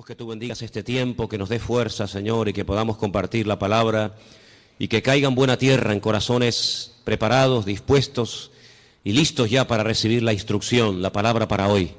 Pedimos que tú bendigas este tiempo, que nos dé fuerza, Señor, y que podamos compartir la palabra y que caiga en buena tierra, en corazones preparados, dispuestos y listos ya para recibir la instrucción, la palabra para hoy.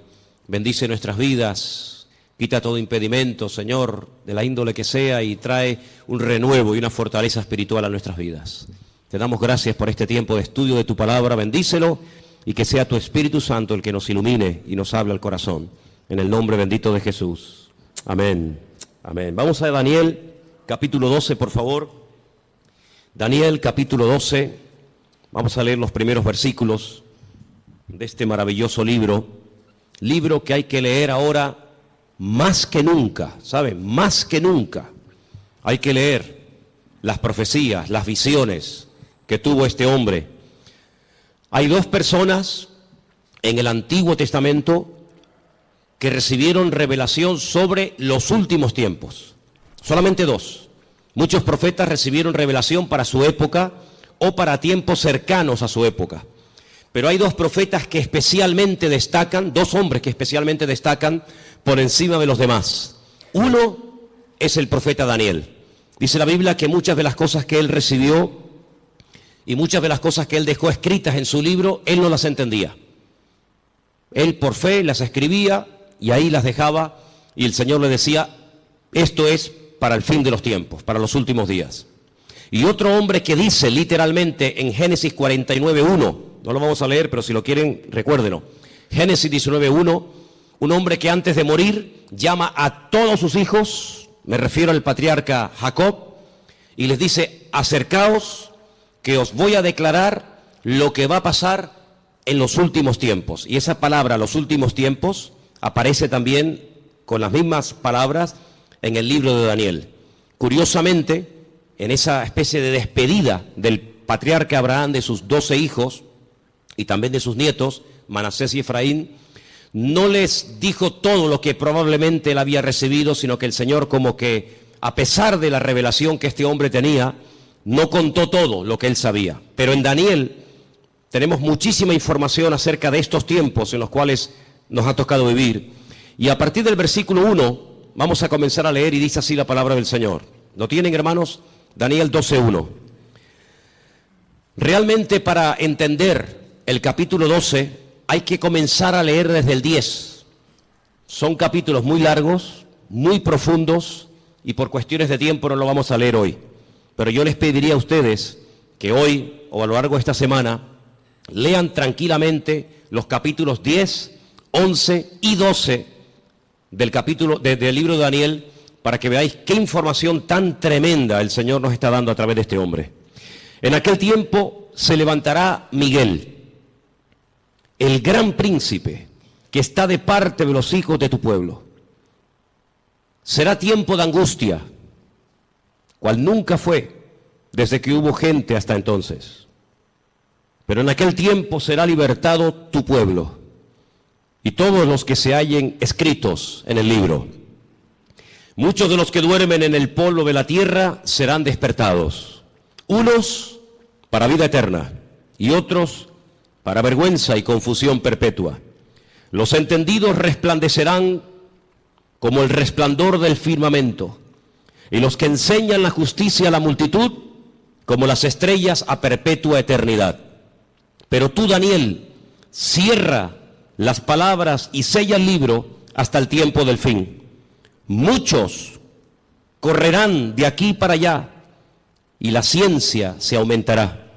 Bendice nuestras vidas, quita todo impedimento, Señor, de la índole que sea, y trae un renuevo y una fortaleza espiritual a nuestras vidas. Te damos gracias por este tiempo de estudio de tu palabra, bendícelo y que sea tu Espíritu Santo el que nos ilumine y nos hable al corazón. En el nombre bendito de Jesús. Amén. Amén. Vamos a Daniel, capítulo 12, por favor. Daniel, capítulo 12. Vamos a leer los primeros versículos de este maravilloso libro. Libro que hay que leer ahora más que nunca, ¿saben? Más que nunca. Hay que leer las profecías, las visiones que tuvo este hombre. Hay dos personas en el Antiguo Testamento que recibieron revelación sobre los últimos tiempos. Solamente dos. Muchos profetas recibieron revelación para su época o para tiempos cercanos a su época. Pero hay dos profetas que especialmente destacan, dos hombres que especialmente destacan por encima de los demás. Uno es el profeta Daniel. Dice la Biblia que muchas de las cosas que él recibió y muchas de las cosas que él dejó escritas en su libro, él no las entendía. Él por fe las escribía y ahí las dejaba, y el Señor le decía, esto es para el fin de los tiempos, para los últimos días. Y otro hombre que dice literalmente en Génesis 49:1, no lo vamos a leer, pero si lo quieren, recuérdenlo. Génesis 19:1, un hombre que antes de morir llama a todos sus hijos, me refiero al patriarca Jacob, y les dice, acercaos, que os voy a declarar lo que va a pasar en los últimos tiempos. Y esa palabra, los últimos tiempos, aparece también con las mismas palabras en el libro de Daniel. Curiosamente, en esa especie de despedida del patriarca Abraham de sus 12 hijos y también de sus nietos, Manasés y Efraín, no les dijo todo lo que probablemente él había recibido, sino que el Señor, como que a pesar de la revelación que este hombre tenía, no contó todo lo que él sabía. Pero en Daniel tenemos muchísima información acerca de estos tiempos en los cuales nos ha tocado vivir. Y a partir del versículo 1 vamos a comenzar a leer, y dice así la palabra del Señor. ¿Lo tienen, hermanos? Daniel 12:1. Realmente, para entender el capítulo 12 hay que comenzar a leer desde el 10. Son capítulos muy largos, muy profundos, y por cuestiones de tiempo no lo vamos a leer hoy. Pero yo les pediría a ustedes que hoy o a lo largo de esta semana lean tranquilamente los capítulos 10, 11 y 12 del libro de Daniel, para que veáis qué información tan tremenda el Señor nos está dando a través de este hombre. En aquel tiempo se levantará Miguel, el gran príncipe, que está de parte de los hijos de tu pueblo. Será tiempo de angustia, cual nunca fue desde que hubo gente hasta entonces. Pero en aquel tiempo será libertado tu pueblo y todos los que se hallen escritos en el libro. Muchos de los que duermen en el polvo de la tierra serán despertados, unos para vida eterna y otros para vergüenza y confusión perpetua. Los entendidos resplandecerán como el resplandor del firmamento, y los que enseñan la justicia a la multitud como las estrellas a perpetua eternidad. Pero tú, Daniel, cierra las palabras y sella el libro hasta el tiempo del fin. Muchos correrán de aquí para allá y la ciencia se aumentará.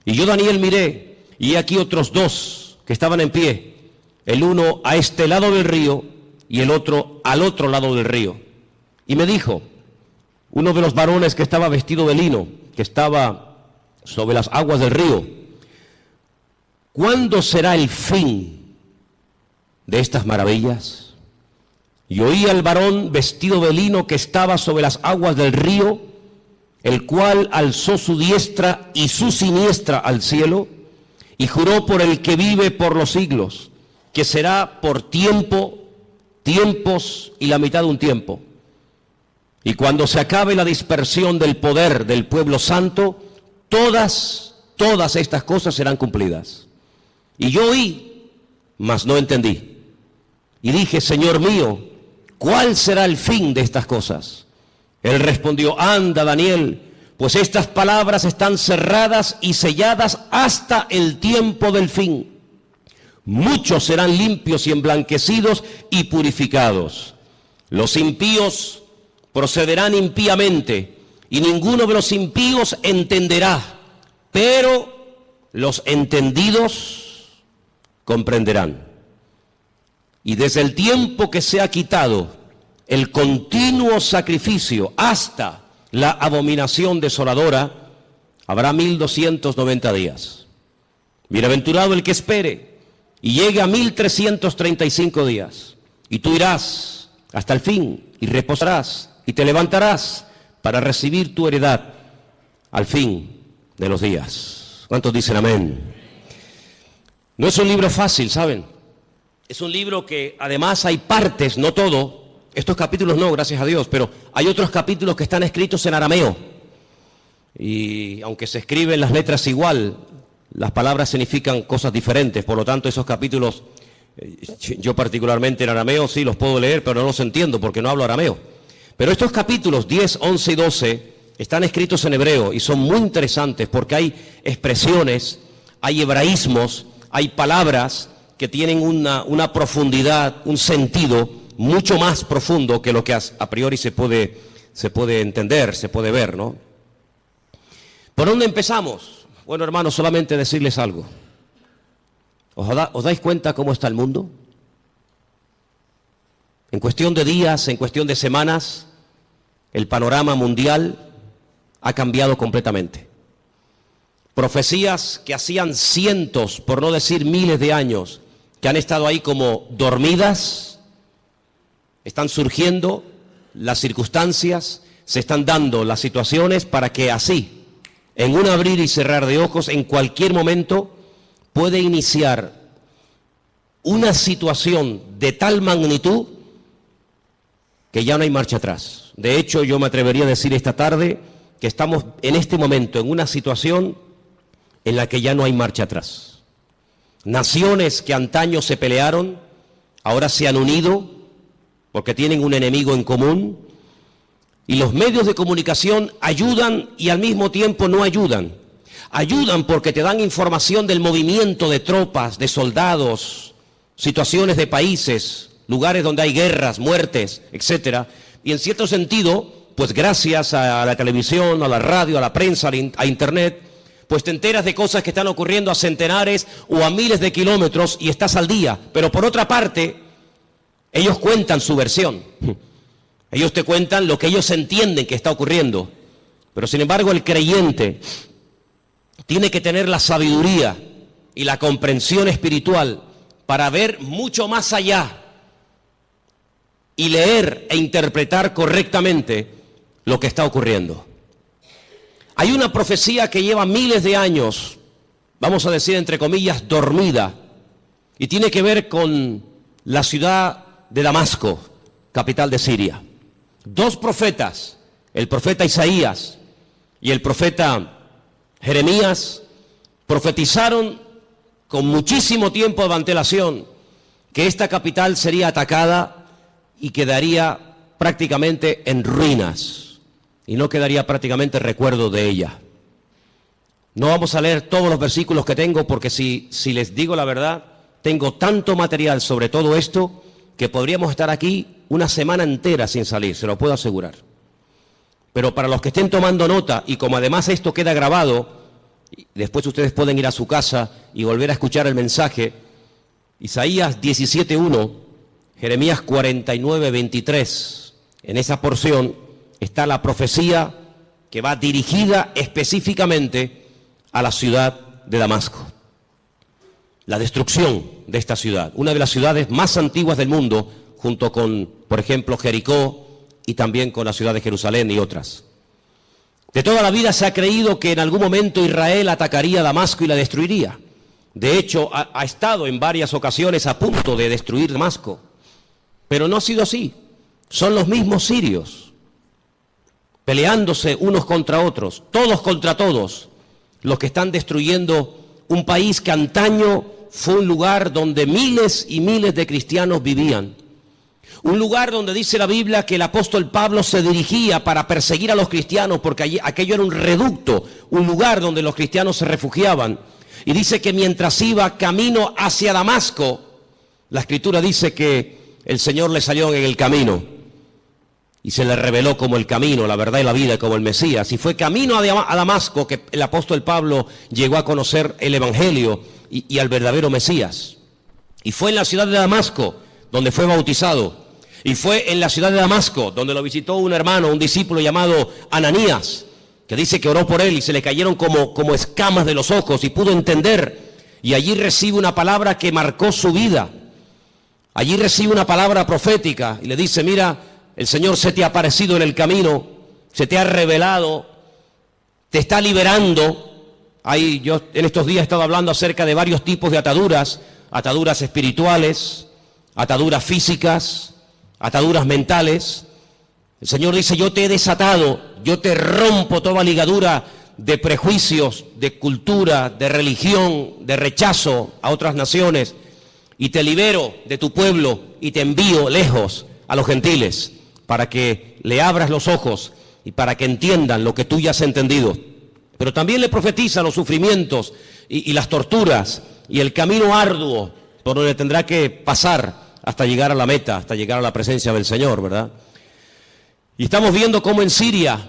Y yo, Daniel, miré, y aquí otros dos que estaban en pie, el uno a este lado del río y el otro al otro lado del río. Y me dijo, uno de los varones que estaba vestido de lino, que estaba sobre las aguas del río, ¿cuándo será el fin de estas maravillas? Y oí al varón vestido de lino que estaba sobre las aguas del río, el cual alzó su diestra y su siniestra al cielo, y juró por el que vive por los siglos, que será por tiempo, tiempos y la mitad de un tiempo. Y cuando se acabe la dispersión del poder del pueblo santo, todas estas cosas serán cumplidas. Y yo oí, mas no entendí. Y dije, Señor mío, ¿cuál será el fin de estas cosas? Él respondió, anda, Daniel, pues estas palabras están cerradas y selladas hasta el tiempo del fin. Muchos serán limpios y emblanquecidos y purificados. Los impíos procederán impíamente, y ninguno de los impíos entenderá, pero los entendidos comprenderán. Y desde el tiempo que se ha quitado el continuo sacrificio hasta la abominación desoladora, habrá 1290 días. Bienaventurado el que espere y llegue a 1335 días. Y tú irás hasta el fin y reposarás y te levantarás para recibir tu heredad al fin de los días. ¿Cuántos dicen amén? No es un libro fácil, ¿saben? Es un libro que además hay partes, no todo. Estos capítulos no, gracias a Dios, pero hay otros capítulos que están escritos en arameo. Y aunque se escriben las letras igual, las palabras significan cosas diferentes. Por lo tanto, esos capítulos, yo particularmente en arameo sí los puedo leer, pero no los entiendo porque no hablo arameo. Pero estos capítulos 10, 11 y 12 están escritos en hebreo y son muy interesantes porque hay expresiones, hay hebraísmos, hay palabras que tienen una profundidad, un sentido mucho más profundo que lo que a priori se puede entender, se puede ver, ¿no? ¿Por dónde empezamos? Bueno, hermanos, solamente decirles algo. ¿Os dais cuenta cómo está el mundo? En cuestión de días, en cuestión de semanas, el panorama mundial ha cambiado completamente. Profecías que hacían cientos, por no decir miles de años, que han estado ahí como dormidas, están surgiendo las circunstancias, se están dando las situaciones para que así, en un abrir y cerrar de ojos, en cualquier momento, puede iniciar una situación de tal magnitud que ya no hay marcha atrás. De hecho, yo me atrevería a decir esta tarde que estamos en este momento en una situación en la que ya no hay marcha atrás. Naciones que antaño se pelearon, ahora se han unido porque tienen un enemigo en común, y los medios de comunicación ayudan y al mismo tiempo no ayudan. Ayudan porque te dan información del movimiento de tropas, de soldados, situaciones de países, lugares donde hay guerras, muertes, etcétera. Y en cierto sentido, pues gracias a la televisión, a la radio, a la prensa, a internet, pues te enteras de cosas que están ocurriendo a centenares o a miles de kilómetros y estás al día. Pero por otra parte, ellos cuentan su versión. Ellos te cuentan lo que ellos entienden que está ocurriendo. Pero sin embargo el creyente tiene que tener la sabiduría y la comprensión espiritual para ver mucho más allá y leer e interpretar correctamente lo que está ocurriendo. Hay una profecía que lleva miles de años, vamos a decir entre comillas, dormida, y tiene que ver con la ciudad de Damasco, capital de Siria. Dos profetas, el profeta Isaías y el profeta Jeremías, profetizaron con muchísimo tiempo de antelación que esta capital sería atacada y quedaría prácticamente en ruinas y no quedaría prácticamente recuerdo de ella. No vamos a leer todos los versículos que tengo porque si les digo la verdad, tengo tanto material sobre todo esto que podríamos estar aquí una semana entera sin salir, se lo puedo asegurar. Pero para los que estén tomando nota, y como además esto queda grabado, después ustedes pueden ir a su casa y volver a escuchar el mensaje, Isaías 17:1, Jeremías 49:23, en esa porción está la profecía que va dirigida específicamente a la ciudad de Damasco. La destrucción de esta ciudad, una de las ciudades más antiguas del mundo, junto con, por ejemplo, Jericó y también con la ciudad de Jerusalén y otras. De toda la vida se ha creído que en algún momento Israel atacaría Damasco y la destruiría. De hecho, ha estado en varias ocasiones a punto de destruir Damasco, pero no ha sido así. Son los mismos sirios, peleándose unos contra otros, todos contra todos, los que están destruyendo un país que antaño fue un lugar donde miles y miles de cristianos vivían. Un lugar donde dice la Biblia que el apóstol Pablo se dirigía para perseguir a los cristianos, porque aquello era un reducto, un lugar donde los cristianos se refugiaban. Y dice que mientras iba camino hacia Damasco, la Escritura dice que el Señor le salió en el camino y se le reveló como el camino, la verdad y la vida, como el Mesías. Y fue camino a Damasco que el apóstol Pablo llegó a conocer el Evangelio y al verdadero Mesías. Y fue en la ciudad de Damasco donde fue bautizado. Y fue en la ciudad de Damasco donde lo visitó un hermano, un discípulo llamado Ananías, que dice que oró por él y se le cayeron como escamas de los ojos y pudo entender. Y allí recibe una palabra que marcó su vida. Allí recibe una palabra profética y le dice: mira, el Señor se te ha aparecido en el camino, se te ha revelado, te está liberando. Yo en estos días he estado hablando acerca de varios tipos de ataduras, ataduras espirituales, ataduras físicas, ataduras mentales. El Señor dice: yo te he desatado, yo te rompo toda ligadura de prejuicios, de cultura, de religión, de rechazo a otras naciones, y te libero de tu pueblo y te envío lejos a los gentiles, para que le abras los ojos y para que entiendan lo que tú ya has entendido. Pero también le profetiza los sufrimientos y las torturas y el camino arduo por donde tendrá que pasar hasta llegar a la meta, hasta llegar a la presencia del Señor, ¿verdad? Y estamos viendo cómo en Siria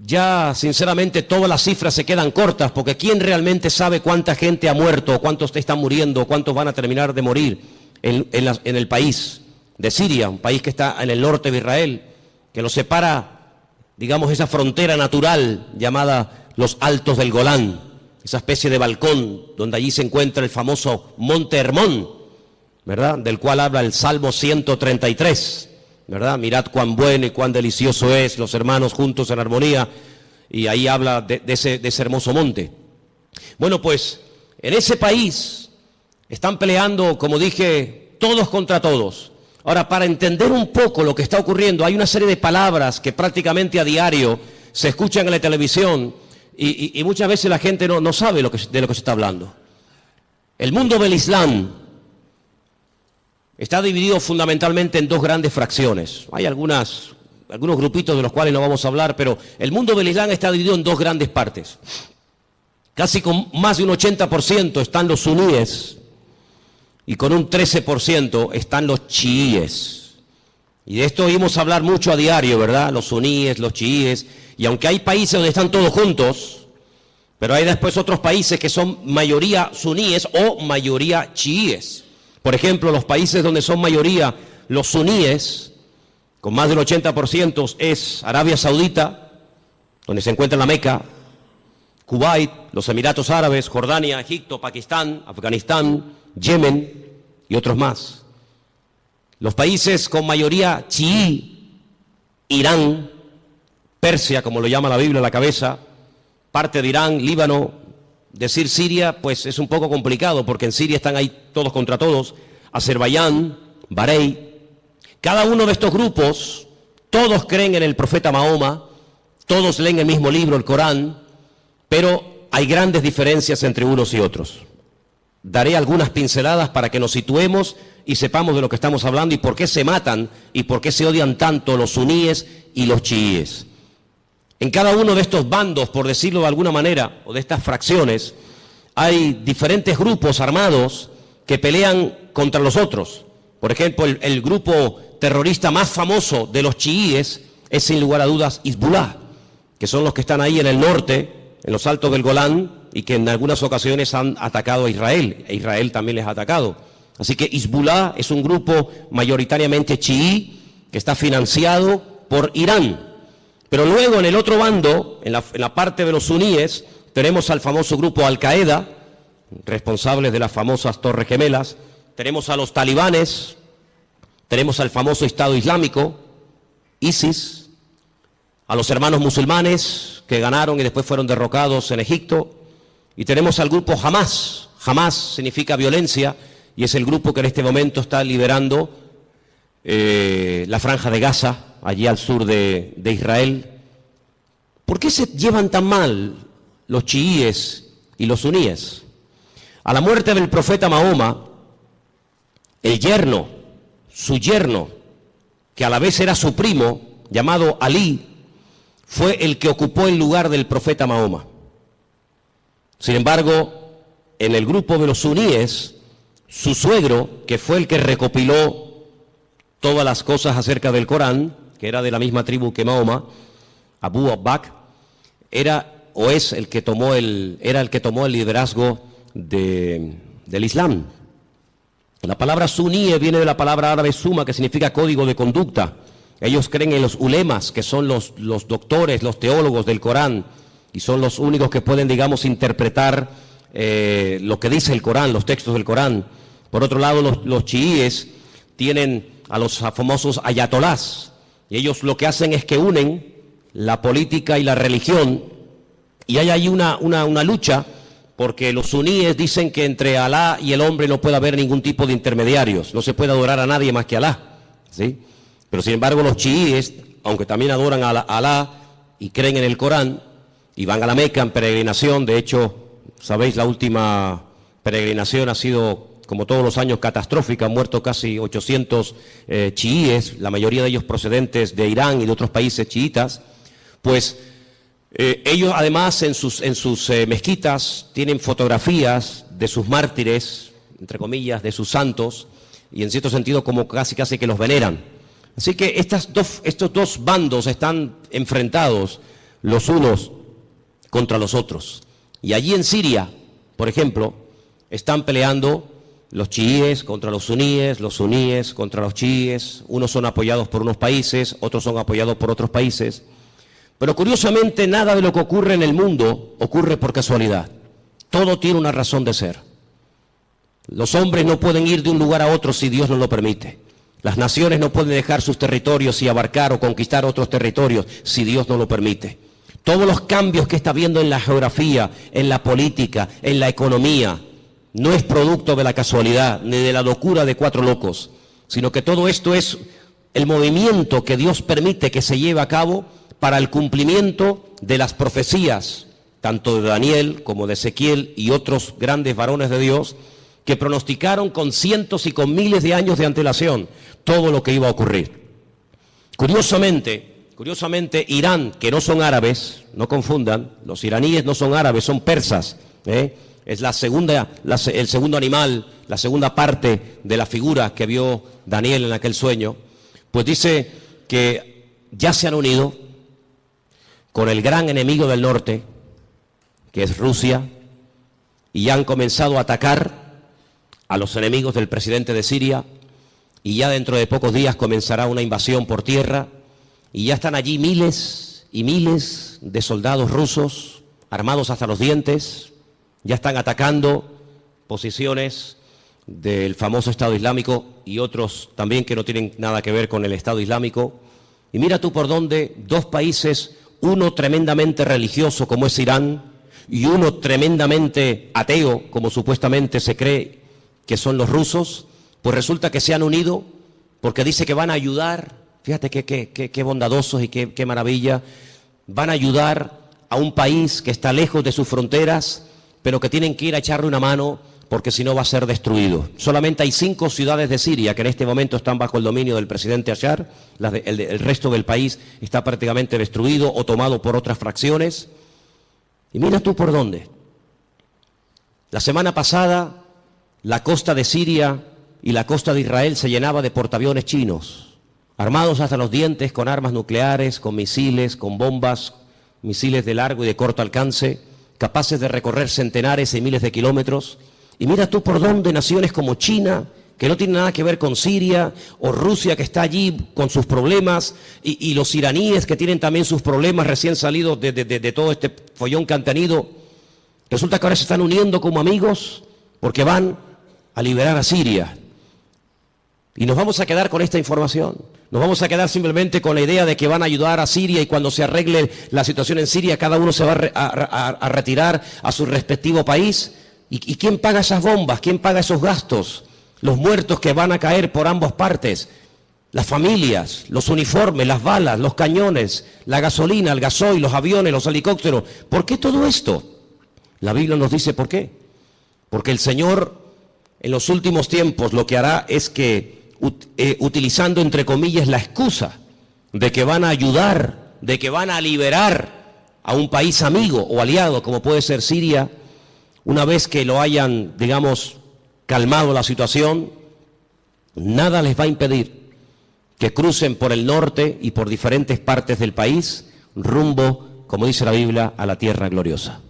ya sinceramente todas las cifras se quedan cortas, porque ¿quién realmente sabe cuánta gente ha muerto, cuántos están muriendo, cuántos van a terminar de morir en el país de Siria, un país que está en el norte de Israel, que lo separa, digamos, esa frontera natural llamada los Altos del Golán, esa especie de balcón donde allí se encuentra el famoso Monte Hermón, ¿verdad?, del cual habla el Salmo 133, ¿verdad? Mirad cuán bueno y cuán delicioso es los hermanos juntos en armonía, y ahí habla de ese hermoso monte. Bueno, pues en ese país están peleando, como dije, todos contra todos. Ahora, para entender un poco lo que está ocurriendo, hay una serie de palabras que prácticamente a diario se escuchan en la televisión y muchas veces la gente no sabe de lo que se está hablando. El mundo del Islam está dividido fundamentalmente en dos grandes fracciones. Hay algunos grupitos de los cuales no vamos a hablar, pero el mundo del Islam está dividido en dos grandes partes. Casi con más de un 80% están los suníes, y con un 13% están los chiíes. Y de esto oímos hablar mucho a diario, ¿verdad? Los suníes, los chiíes. Y aunque hay países donde están todos juntos, pero hay después otros países que son mayoría suníes o mayoría chiíes. Por ejemplo, los países donde son mayoría los suníes, con más del 80%, es Arabia Saudita, donde se encuentra la Meca, Kuwait, los Emiratos Árabes, Jordania, Egipto, Pakistán, Afganistán, Yemen y otros más. Los países con mayoría chií, Irán, Persia, como lo llama la Biblia a la cabeza, parte de Irán, Líbano. Decir Siria, pues es un poco complicado, porque en Siria están ahí todos contra todos. Azerbaiyán, Bahrein. Cada uno de estos grupos, todos creen en el profeta Mahoma, todos leen el mismo libro, el Corán, pero hay grandes diferencias entre unos y otros. Daré algunas pinceladas para que nos situemos y sepamos de lo que estamos hablando y por qué se matan y por qué se odian tanto los suníes y los chiíes. En cada uno de estos bandos, por decirlo de alguna manera, o de estas fracciones, hay diferentes grupos armados que pelean contra los otros. Por ejemplo, el grupo terrorista más famoso de los chiíes es, sin lugar a dudas, Hezbollah, que son los que están ahí en el norte, en los Altos del Golán, y que en algunas ocasiones han atacado a Israel, e Israel también les ha atacado. Así que Hezbollah es un grupo mayoritariamente chií que está financiado por Irán. Pero luego en el otro bando, en la parte de los suníes, tenemos al famoso grupo Al-Qaeda, responsables de las famosas Torres Gemelas, tenemos a los talibanes, tenemos al famoso Estado Islámico, ISIS, a los hermanos musulmanes que ganaron y después fueron derrocados en Egipto, y tenemos al grupo Hamas. Hamas significa violencia y es el grupo que en este momento está liberando la franja de Gaza, allí al sur de Israel. ¿Por qué se llevan tan mal los chiíes y los suníes? A la muerte del profeta Mahoma, su yerno, que a la vez era su primo, llamado Alí, fue el que ocupó el lugar del profeta Mahoma. Sin embargo, en el grupo de los suníes, su suegro, que fue el que recopiló todas las cosas acerca del Corán, que era de la misma tribu que Mahoma, Abu Bakr, era el que tomó el liderazgo del Islam. La palabra suní viene de la palabra árabe suma, que significa código de conducta. Ellos creen en los ulemas, que son los doctores, los teólogos del Corán, y son los únicos que pueden, digamos, interpretar lo que dice el Corán, los textos del Corán. Por otro lado, los chiíes tienen a los famosos ayatolás, y ellos lo que hacen es que unen la política y la religión, y hay ahí una lucha, porque los suníes dicen que entre Alá y el hombre no puede haber ningún tipo de intermediarios, no se puede adorar a nadie más que a Alá, ¿sí? Pero sin embargo los chiíes, aunque también adoran a Alá y creen en el Corán, y van a la Meca en peregrinación, de hecho, sabéis, la última peregrinación ha sido, como todos los años, catastrófica, han muerto casi 800 chiíes, la mayoría de ellos procedentes de Irán y de otros países chiitas, pues ellos además en sus mezquitas tienen fotografías de sus mártires, entre comillas, de sus santos, y en cierto sentido como casi que los veneran. Así que estos dos bandos están enfrentados los unos contra los otros. Y allí en Siria, por ejemplo, están peleando los chiíes contra los suníes contra los chiíes. Unos son apoyados por unos países, otros son apoyados por otros países. Pero curiosamente nada de lo que ocurre en el mundo ocurre por casualidad. Todo tiene una razón de ser. Los hombres no pueden ir de un lugar a otro si Dios no lo permite. Las naciones no pueden dejar sus territorios y abarcar o conquistar otros territorios si Dios no lo permite. Todos los cambios que está habiendo en la geografía, en la política, en la economía, no es producto de la casualidad ni de la locura de cuatro locos, sino que todo esto es el movimiento que Dios permite que se lleve a cabo para el cumplimiento de las profecías, tanto de Daniel como de Ezequiel y otros grandes varones de Dios, que pronosticaron con cientos y con miles de años de antelación todo lo que iba a ocurrir. Curiosamente, Irán, que no son árabes, no confundan, los iraníes no son árabes, son persas, es el segundo animal, la segunda parte de la figura que vio Daniel en aquel sueño, pues dice que ya se han unido con el gran enemigo del norte, que es Rusia, y ya han comenzado a atacar a los enemigos del presidente de Siria, y ya dentro de pocos días comenzará una invasión por tierra, y ya están allí miles y miles de soldados rusos, armados hasta los dientes, ya están atacando posiciones del famoso Estado Islámico y otros también que no tienen nada que ver con el Estado Islámico. Y mira tú por dónde dos países, uno tremendamente religioso como es Irán y uno tremendamente ateo como supuestamente se cree que son los rusos, pues resulta que se han unido porque dice que van a ayudar, fíjate qué bondadosos y qué maravilla, van a ayudar a un país que está lejos de sus fronteras, pero que tienen que ir a echarle una mano porque si no va a ser destruido. Solamente hay 5 ciudades de Siria que en este momento están bajo el dominio del presidente Bashar, el resto del país está prácticamente destruido o tomado por otras fracciones. Y mira tú por dónde. La semana pasada la costa de Siria y la costa de Israel se llenaba de portaaviones chinos, armados hasta los dientes con armas nucleares, con misiles, con bombas, misiles de largo y de corto alcance, capaces de recorrer centenares y miles de kilómetros. Y mira tú por dónde naciones como China, que no tiene nada que ver con Siria, o Rusia, que está allí con sus problemas, y los iraníes, que tienen también sus problemas recién salidos de todo este follón que han tenido, resulta que ahora se están uniendo como amigos porque van a liberar a Siria. Y nos vamos a quedar con esta información. Nos vamos a quedar simplemente con la idea de que van a ayudar a Siria y cuando se arregle la situación en Siria, cada uno se va a retirar a su respectivo país. ¿Y quién paga esas bombas? ¿Quién paga esos gastos? Los muertos que van a caer por ambas partes, las familias, los uniformes, las balas, los cañones, la gasolina, el gasoil, los aviones, los helicópteros. ¿Por qué todo esto? La Biblia nos dice por qué. Porque el Señor en los últimos tiempos lo que hará es que utilizando entre comillas la excusa de que van a ayudar, de que van a liberar a un país amigo o aliado como puede ser Siria, una vez que lo hayan, digamos, calmado la situación, nada les va a impedir que crucen por el norte y por diferentes partes del país rumbo, como dice la Biblia, a la tierra gloriosa.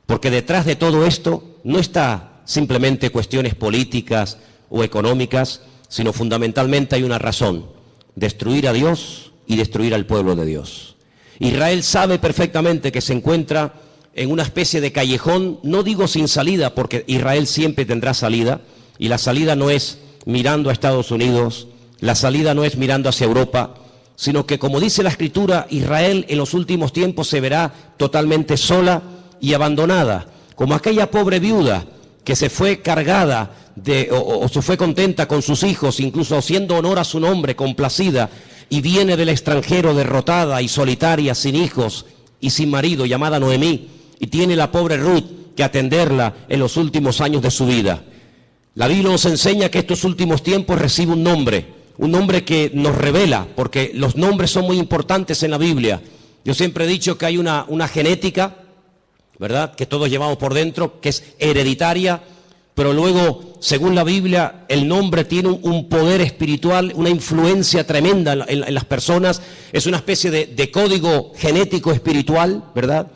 Porque detrás de todo esto no está simplemente cuestiones políticas o económicas, sino fundamentalmente hay una razón: destruir a Dios y destruir al pueblo de Dios. Israel sabe perfectamente que se encuentra en una especie de callejón, no digo sin salida, porque Israel siempre tendrá salida, y la salida no es mirando a Estados Unidos, la salida no es mirando hacia Europa, sino que, como dice la Escritura, Israel en los últimos tiempos se verá totalmente sola y abandonada, como aquella pobre viuda que se fue cargada o se fue contenta con sus hijos, incluso haciendo honor a su nombre, complacida, y viene del extranjero derrotada y solitaria, sin hijos y sin marido, llamada Noemí, y tiene la pobre Ruth que atenderla en los últimos años de su vida. La Biblia nos enseña que estos últimos tiempos recibe un nombre que nos revela, porque los nombres son muy importantes en la Biblia. Yo siempre he dicho que hay una genética, ¿verdad?, que todos llevamos por dentro, que es hereditaria, pero luego, según la Biblia, el nombre tiene un poder espiritual, una influencia tremenda en las personas. Es una especie de código genético espiritual, ¿verdad?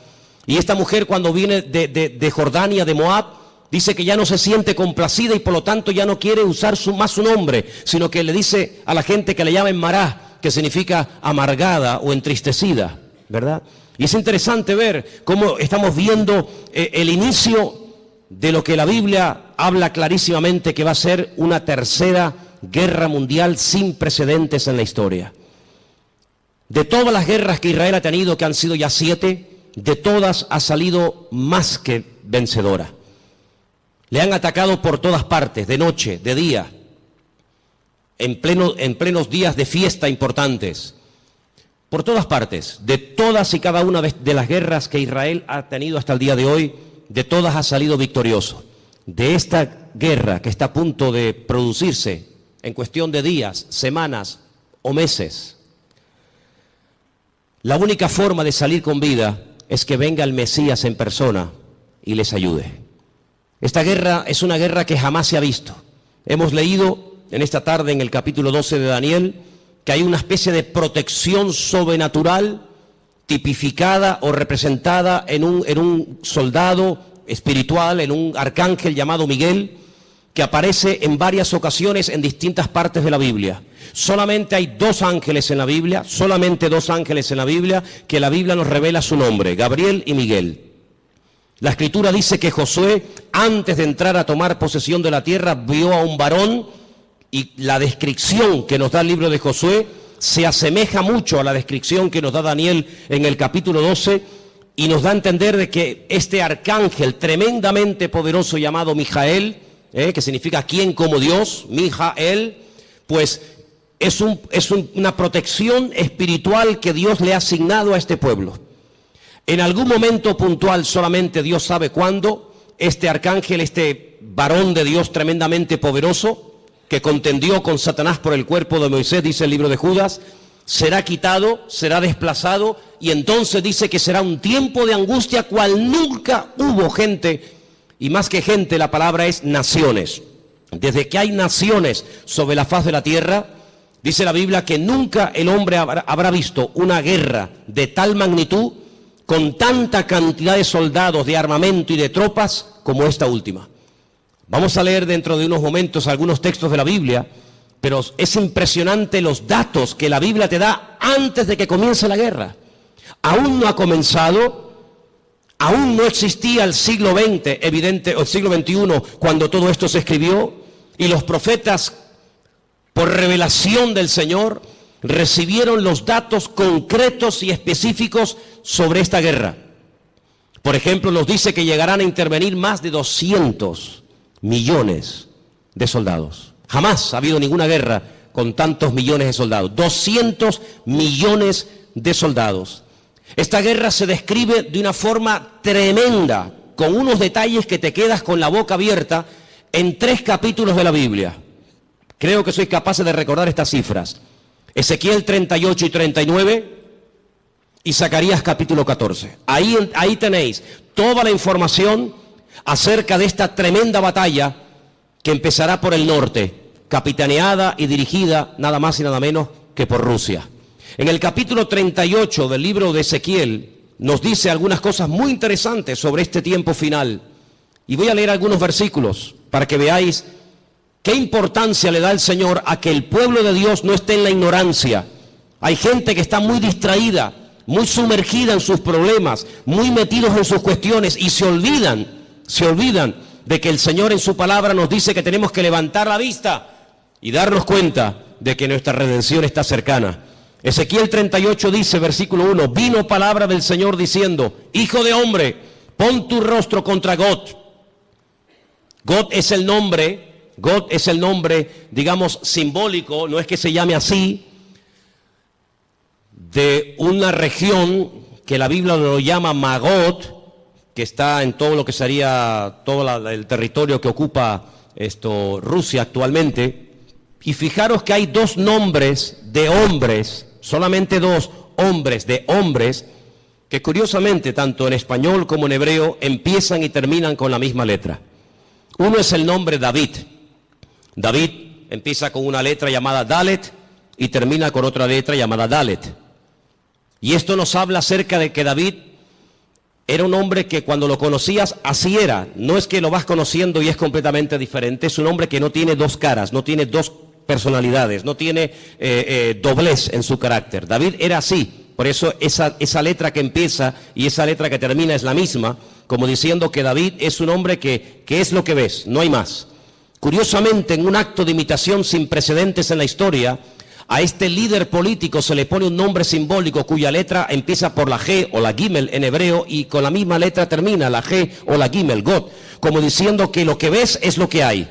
Y esta mujer, cuando viene de Jordania, de Moab, dice que ya no se siente complacida y por lo tanto ya no quiere usar más su nombre, sino que le dice a la gente que le llamen Mará, que significa amargada o entristecida, ¿verdad? Y es interesante ver cómo estamos viendo el inicio de lo que la Biblia habla clarísimamente que va a ser una tercera guerra mundial sin precedentes en la historia. De todas las guerras que Israel ha tenido, que han sido ya 7, de todas ha salido más que vencedora. Le han atacado por todas partes, de noche, de día, en plenos días de fiesta importantes. Por todas partes, de todas y cada una de las guerras que Israel ha tenido hasta el día de hoy, de todas ha salido victorioso. De esta guerra que está a punto de producirse en cuestión de días, semanas o meses, la única forma de salir con vida es que venga el Mesías en persona y les ayude. Esta guerra es una guerra que jamás se ha visto. Hemos leído en esta tarde en el capítulo 12 de Daniel que hay una especie de protección sobrenatural tipificada o representada en un soldado espiritual, en un arcángel llamado Miguel, que aparece en varias ocasiones en distintas partes de la Biblia. Solamente hay 2 ángeles en la Biblia, solamente 2 ángeles en la Biblia, que la Biblia nos revela su nombre, Gabriel y Miguel. La Escritura dice que Josué, antes de entrar a tomar posesión de la tierra, vio a un varón, y la descripción que nos da el libro de Josué se asemeja mucho a la descripción que nos da Daniel en el capítulo 12, y nos da a entender de que este arcángel tremendamente poderoso llamado Mijael, que significa quien como Dios, Mijael, pues es una protección espiritual que Dios le ha asignado a este pueblo. En algún momento puntual, solamente Dios sabe cuándo, este arcángel, este varón de Dios tremendamente poderoso, que contendió con Satanás por el cuerpo de Moisés, dice el libro de Judas, será quitado, será desplazado, y entonces dice que será un tiempo de angustia cual nunca hubo gente, y más que gente, la palabra es naciones. Desde que hay naciones sobre la faz de la tierra, dice la Biblia que nunca el hombre habrá visto una guerra de tal magnitud, con tanta cantidad de soldados, de armamento y de tropas como esta última. Vamos a leer dentro de unos momentos algunos textos de la Biblia, pero es impresionante los datos que la Biblia te da antes de que comience la guerra. Aún no ha comenzado, aún no existía el siglo XX, o el siglo XXI, cuando todo esto se escribió, y los profetas, por revelación del Señor, recibieron los datos concretos y específicos sobre esta guerra. Por ejemplo, nos dice que llegarán a intervenir más de 200 millones de soldados. Jamás ha habido ninguna guerra con tantos millones de soldados. 200 millones de soldados. Esta guerra se describe de una forma tremenda, con unos detalles que te quedas con la boca abierta en 3 capítulos de la Biblia. Creo que sois capaces de recordar estas cifras. Ezequiel 38 y 39 y Zacarías capítulo 14. Ahí tenéis toda la información acerca de esta tremenda batalla que empezará por el norte, capitaneada y dirigida nada más y nada menos que por Rusia. En el capítulo 38 del libro de Ezequiel nos dice algunas cosas muy interesantes sobre este tiempo final. Y voy a leer algunos versículos para que veáis qué importancia le da el Señor a que el pueblo de Dios no esté en la ignorancia. Hay gente que está muy distraída, muy sumergida en sus problemas, muy metidos en sus cuestiones y se olvidan de que el Señor en su palabra nos dice que tenemos que levantar la vista y darnos cuenta de que nuestra redención está cercana. Ezequiel 38 dice, versículo 1, vino palabra del Señor diciendo, hijo de hombre, pon tu rostro contra Gog. Gog es el nombre, digamos, simbólico, no es que se llame así, de una región que la Biblia lo llama Magot, que está en todo lo que sería todo el territorio que ocupa Rusia actualmente. Y fijaros que hay dos nombres de hombres, solamente dos hombres de hombres, que curiosamente tanto en español como en hebreo empiezan y terminan con la misma letra. Uno es el nombre David. David empieza con una letra llamada Dalet y termina con otra letra llamada Dalet. Y esto nos habla acerca de que David era un hombre que cuando lo conocías así era. No es que lo vas conociendo y es completamente diferente. Es un hombre que no tiene dos caras, no tiene dos personalidades, no tiene doblez en su carácter. David era así. Por eso esa letra que empieza y esa letra que termina es la misma, como diciendo que David es un hombre que es lo que ves, no hay más. Curiosamente, en un acto de imitación sin precedentes en la historia, a este líder político se le pone un nombre simbólico cuya letra empieza por la G o la Gimel en hebreo y con la misma letra termina la G o la Gimel, God, como diciendo que lo que ves es lo que hay.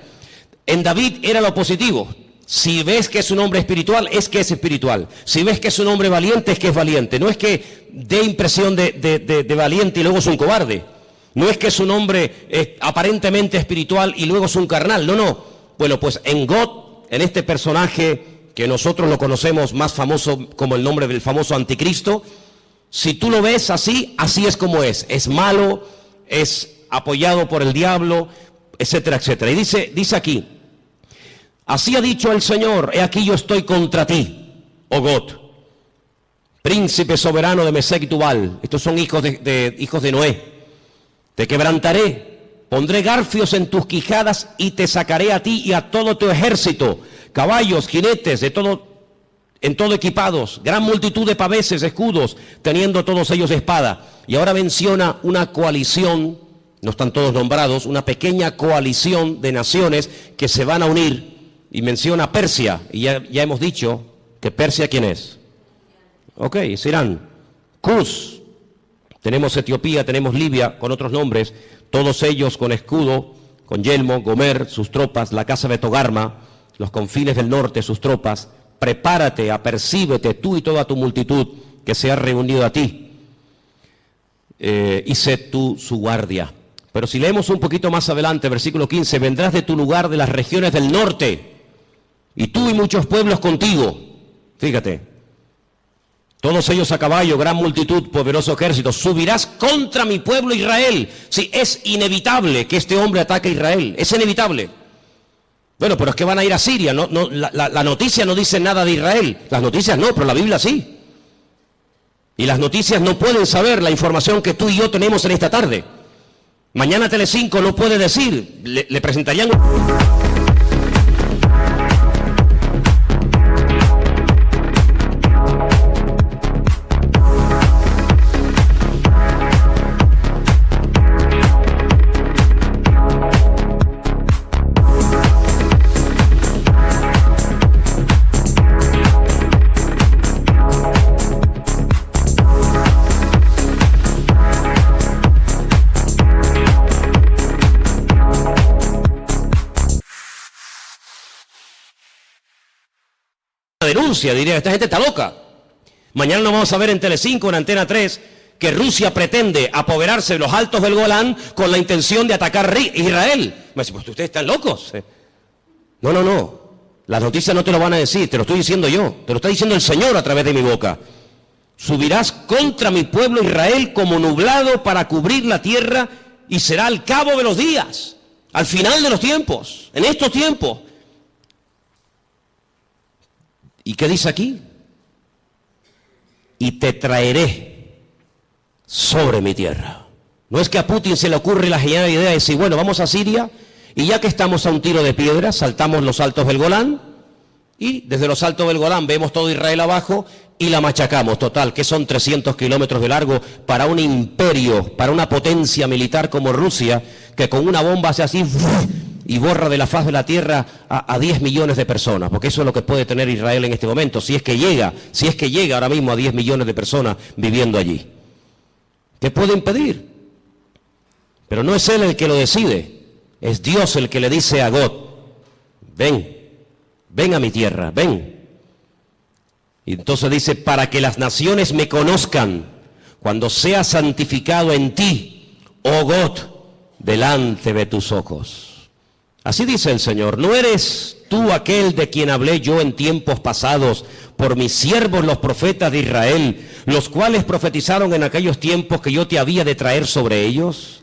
En David era lo positivo. Si ves que es un hombre espiritual, es que es espiritual. Si ves que es un hombre valiente, es que es valiente. No es que dé impresión de valiente y luego es un cobarde. No es que es un hombre aparentemente espiritual y luego es un carnal. No. Bueno, pues en God, en este personaje que nosotros lo conocemos más famoso como el nombre del famoso anticristo, si tú lo ves así, así es como es malo, es apoyado por el diablo, etcétera, etcétera. Y dice aquí, así ha dicho el Señor, he aquí yo estoy contra ti, oh God, príncipe soberano de Mesec y Tubal. Estos son hijos de Noé. Te quebrantaré, pondré garfios en tus quijadas y te sacaré a ti y a todo tu ejército, caballos, jinetes, en todo equipados, gran multitud de paveses, escudos, teniendo todos ellos espada. Y ahora menciona una coalición, no están todos nombrados, una pequeña coalición de naciones que se van a unir. Y menciona Persia, y ya hemos dicho que Persia, ¿quién es? Ok, es Irán. Cus, tenemos Etiopía, tenemos Libia, con otros nombres, todos ellos con escudo, con yelmo, Gomer, sus tropas, la casa de Togarma, los confines del norte, sus tropas. Prepárate, apercíbete tú y toda tu multitud que se ha reunido a ti, y sé tú su guardia. Pero si leemos un poquito más adelante, versículo 15, vendrás de tu lugar de las regiones del norte, y tú y muchos pueblos contigo. Fíjate, todos ellos a caballo, gran multitud, poderoso ejército. Subirás contra mi pueblo Israel. Sí, es inevitable que este hombre ataque a Israel, es inevitable. Bueno, pero es que van a ir a Siria. La noticia no dice nada de Israel. Las noticias no, pero la Biblia sí. Y las noticias no pueden saber la información que tú y yo tenemos en esta tarde. Mañana Telecinco no puede decir, le presentarían denuncia, diría, esta gente está loca. Mañana nos vamos a ver en Telecinco, en Antena 3, que Rusia pretende apoderarse de los altos del Golán con la intención de atacar Israel. Me dice, pues ustedes están locos. No. Las noticias no te lo van a decir, te lo estoy diciendo yo, te lo está diciendo el Señor a través de mi boca. Subirás contra mi pueblo Israel como nublado para cubrir la tierra, y será al cabo de los días, al final de los tiempos, en estos tiempos. ¿Y qué dice aquí? Y te traeré sobre mi tierra. No es que a Putin se le ocurre la genial idea de decir, bueno, vamos a Siria, y ya que estamos a un tiro de piedra, saltamos los altos del Golán, y desde los altos del Golán vemos todo Israel abajo y la machacamos. Total, que son 300 kilómetros de largo para un imperio, para una potencia militar como Rusia, que con una bomba hace así y borra de la faz de la tierra a 10 millones de personas, porque eso es lo que puede tener Israel en este momento, si es que llega ahora mismo a 10 millones de personas viviendo allí. ¿Qué puede impedir? Pero no es él el que lo decide, es Dios el que le dice a God, ven a mi tierra, ven. Y entonces dice, para que las naciones me conozcan, cuando sea santificado en ti, oh God, delante de tus ojos. Así dice el Señor, ¿no eres tú aquel de quien hablé yo en tiempos pasados por mis siervos los profetas de Israel, los cuales profetizaron en aquellos tiempos que yo te había de traer sobre ellos?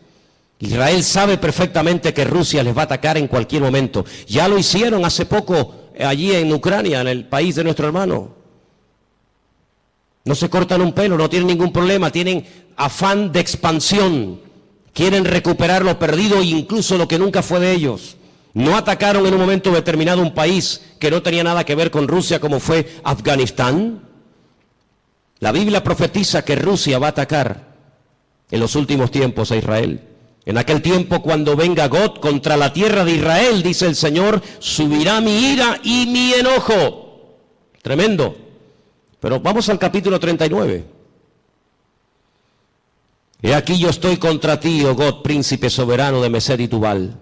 Israel sabe perfectamente que Rusia les va a atacar en cualquier momento. Ya lo hicieron hace poco allí en Ucrania, en el país de nuestro hermano. No se cortan un pelo, no tienen ningún problema, tienen afán de expansión, quieren recuperar lo perdido e incluso lo que nunca fue de ellos. No atacaron en un momento determinado un país que no tenía nada que ver con Rusia, como fue Afganistán. La Biblia profetiza que Rusia va a atacar en los últimos tiempos a Israel. En aquel tiempo, cuando venga God contra la tierra de Israel, dice el Señor, subirá mi ira y mi enojo. Tremendo. Pero vamos al capítulo 39. He aquí yo estoy contra ti, oh God, príncipe soberano de Mesed y Tubal.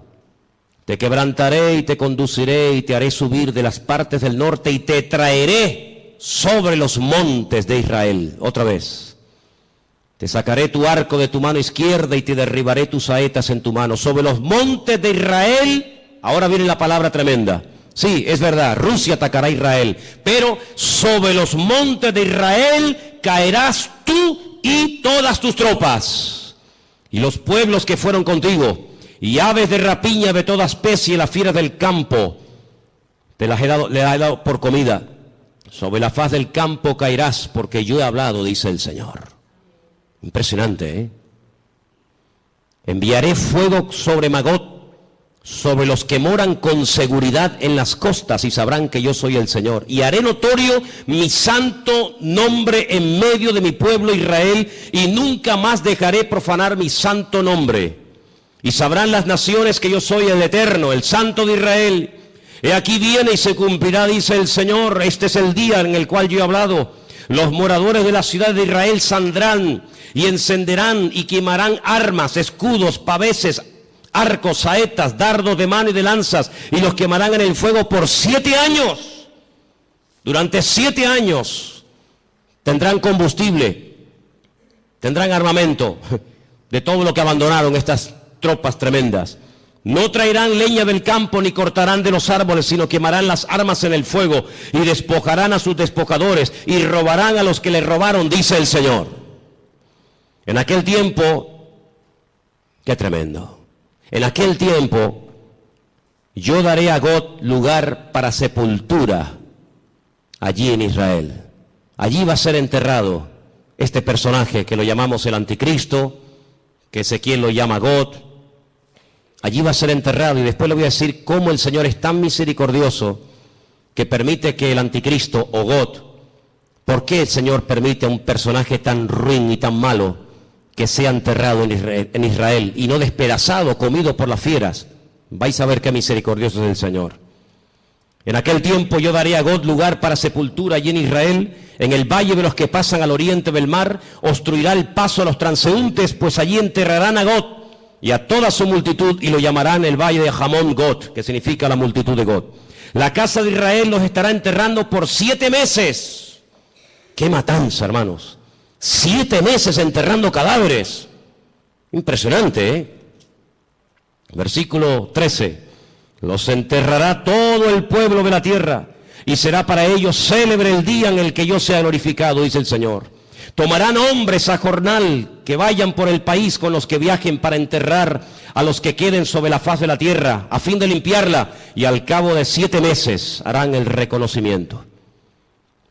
Te quebrantaré y te conduciré y te haré subir de las partes del norte y te traeré sobre los montes de Israel. Otra vez. Te sacaré tu arco de tu mano izquierda y te derribaré tus saetas en tu mano. Sobre los montes de Israel, ahora viene la palabra tremenda. Sí, es verdad, Rusia atacará a Israel, pero sobre los montes de Israel caerás tú y todas tus tropas, y los pueblos que fueron contigo, y aves de rapiña de toda especie, las fieras del campo, le he dado por comida. Sobre la faz del campo caerás, porque yo he hablado, dice el Señor. Impresionante, ¿eh? Enviaré fuego sobre Magog, sobre los que moran con seguridad en las costas, y sabrán que yo soy el Señor. Y haré notorio mi santo nombre en medio de mi pueblo Israel, y nunca más dejaré profanar mi santo nombre. Y sabrán las naciones que yo soy el Eterno, el Santo de Israel. He aquí viene y se cumplirá, dice el Señor, este es el día en el cual yo he hablado. Los moradores de la ciudad de Israel saldrán y encenderán y quemarán armas, escudos, paveses, arcos, saetas, dardos de mano y de lanzas, y los quemarán en el fuego por 7 años. Durante 7 años tendrán combustible, tendrán armamento de todo lo que abandonaron estas tropas tremendas. No traerán leña del campo ni cortarán de los árboles, sino quemarán las armas en el fuego y despojarán a sus despojadores y robarán a los que les robaron, dice el Señor. En aquel tiempo, qué tremendo. En aquel tiempo, yo daré a God lugar para sepultura allí en Israel. Allí va a ser enterrado este personaje que lo llamamos el anticristo, que Ezequiel lo llama God. Allí va a ser enterrado, y después le voy a decir cómo el Señor es tan misericordioso que permite que el anticristo o God, ¿por qué el Señor permite a un personaje tan ruin y tan malo que sea enterrado en Israel y no despedazado, comido por las fieras? Vais a ver qué misericordioso es el Señor. En aquel tiempo yo daré a God lugar para sepultura allí en Israel, en el valle de los que pasan al oriente del mar, obstruirá el paso a los transeúntes, pues allí enterrarán a God y a toda su multitud, y lo llamarán el valle de Hamón God, que significa la multitud de God. La casa de Israel los estará enterrando por 7 meses. ¡Qué matanza, hermanos! 7 meses enterrando cadáveres. Impresionante, ¿eh? Versículo 13. Los enterrará todo el pueblo de la tierra, y será para ellos célebre el día en el que yo sea glorificado, dice el Señor. Tomarán hombres a jornal que vayan por el país con los que viajen para enterrar a los que queden sobre la faz de la tierra, a fin de limpiarla, y al cabo de 7 meses harán el reconocimiento.